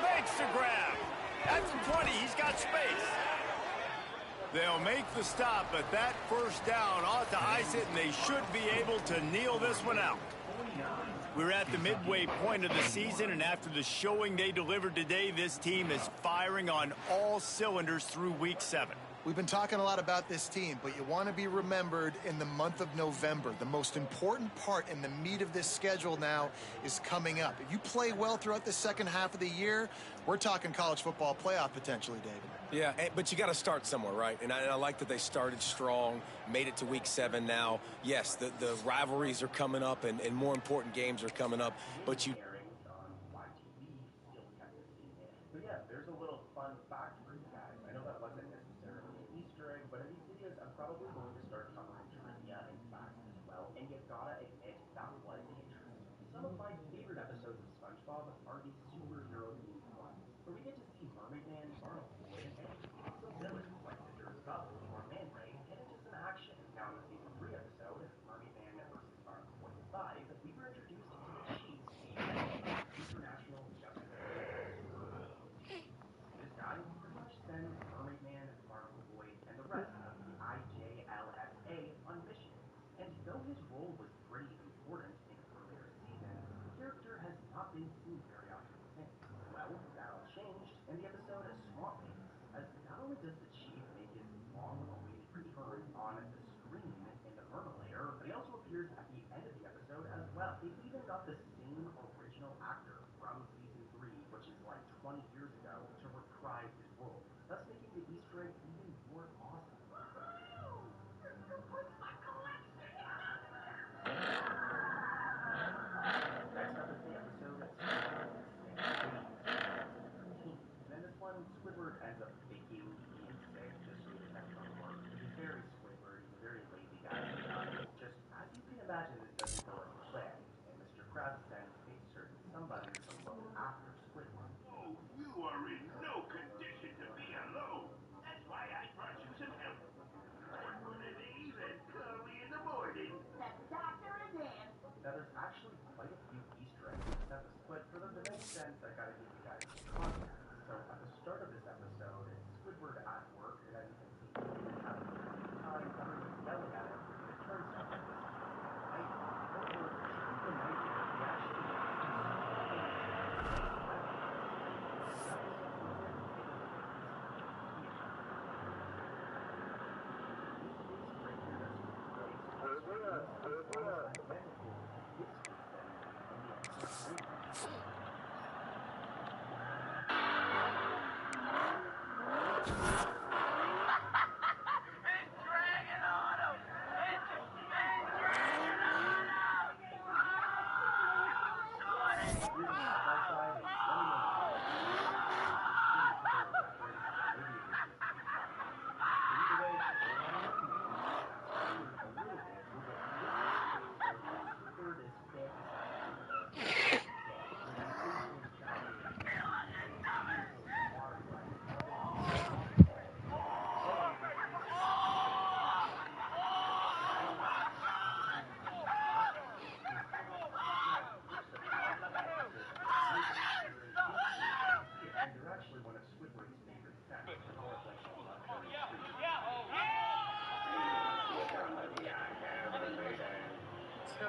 Makes the grab. That's the 20. He's got space. They'll make the stop, but that first down ought to ice it, and they should be able to kneel this one out. We're at the midway point of the season, and after the showing they delivered today, this team is firing on all cylinders through Week 7. We've been talking a lot about this team, but you want to be remembered in the month of November. The most important part in the meat of this schedule now is coming up. If you play well throughout the second half of the year, we're talking college football playoff potentially, David. Yeah, but you got to start somewhere, right? And I like that they started strong, made it to Week 7 now. Yes, the rivalries are coming up, and more important games are coming up, but you... So yeah, there's a little fun fact for you guys. I know that wasn't necessarily an Easter egg, but in these videos, I'm probably going to start covering trivia and facts as well, and you gotta admit, that was interesting. Some of my favorite episodes of SpongeBob are the superhero-themed ones, where we get to see Mermaid Man, Arnold Boyd, and some villains like Mr. Stubbs or Man Ray get into some action. Now in the Season 3 episode, Mermaid Man versus Arnold Boyd 5, we were introduced to the Chiefs, International Justice League. This guy pretty much sends Mermaid Man, Barnacle Boy, and the rest of the IJLSA on missions. And though his role was pretty important in earlier seasons, the character has not been seen very often since. Well, that all changed in the episode Swamp Things, as not only does the Chief make his long-awaited return on the screen in the Mermalayer, but he also appears at the end of the episode as well. They even got the same original actor from Season 3, which is like 20 years ago, to reprise his role, thus making the Easter egg even more awesome. Next up is the episode and then this one, Squidward ends up faking being sick just so he doesn't have to go to work. Which is very Squidward. He's a very lazy guy. Just as you can imagine, this doesn't go as planned, and Mr. Krabs sends a certain somebody to look after Squidward. Oh, you are in no condition to be alone. That's why I brought you some help. Squidward and even call me in the morning. That's the doctor again. Now, there's actually quite a few Easter eggs in this episode, but for them to make sense, I gotta give you guys context. So, at the start of this episode, it's Squidward at work, and as you can see, he's having a good time, everyone's yelling at him, and it turns out that this night, over the night, he actually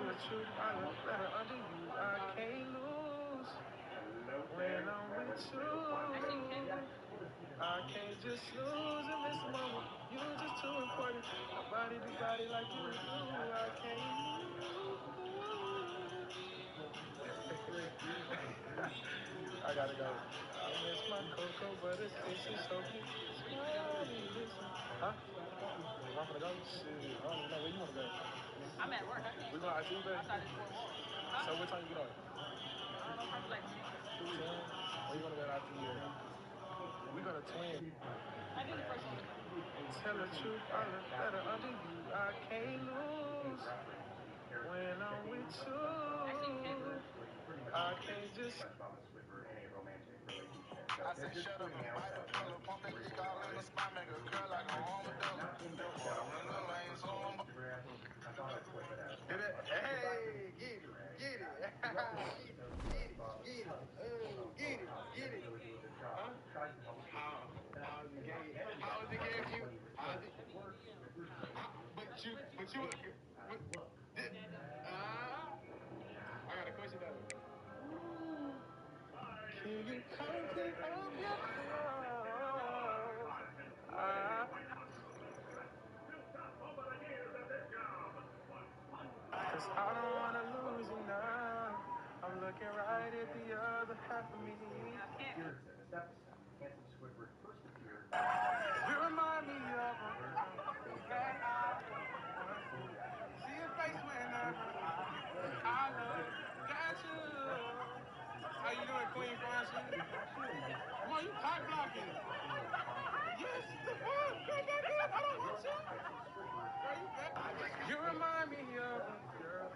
the truth, I look better under you. I can't lose when I'm with you. I can't just lose in this moment. You're just too important. Nobody do body like you do. I can't lose. I gotta go. I miss my cocoa butter kisses. Hope you smile and listen. Huh? I'm gonna go. Shit, I don't even know where you wanna go. I'm at work. I can't. We going out to eat, baby? I thought it's for more. Huh? So what time you get on? I don't know, probably like 10. 10? Where you wanna go out to eat? We gonna twin. I did the first one. Tell the truth, I look better under you. I can't lose when I'm with you. I can't just. I said, shut up and bite a pillow, pump that dick all in the spot, make a girl like a armadillo. In the lane, so I'm. Get it? Hey, get it, get it, get it. Huh? How's the game? How's the game? But you. I got a question though. Can you come pick up your clothes? Cause I don't wanna lose you now. I'm looking right at the other half of me. You remind me of a that I see your face whenever I look at you. How you doing, Queen Francie? Come on, you cock blocking. Yes, the fuck? I don't want you. You remind me of a girl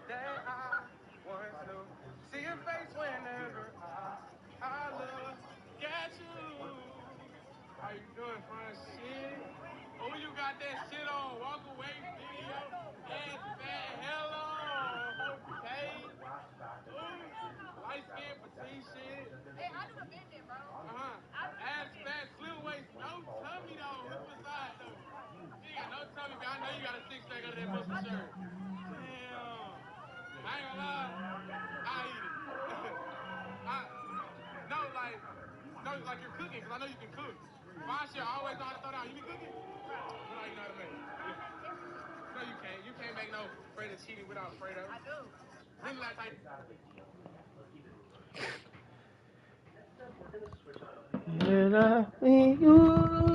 that I once knew. See your face whenever I look at you. How you doing, Francie? Oh, you got that shit on walk away video? Ass fat, hello. Okay. Ooh, light skin, petite shit. Hey, I do the bending, bro. Ass fat, slim waist, no tummy though. What's beside though? You ain't got no tummy, but I know you got a six-pack under that muscle shirt. Damn. I ain't gonna lie. I eat it. No, like you're cooking, because I know you can cook. Fine shit, I always know how to throw down. You be cooking? You know how to make. No, you can't. You can't make no fettuccine without Fredo. I do. When last time? When I see you.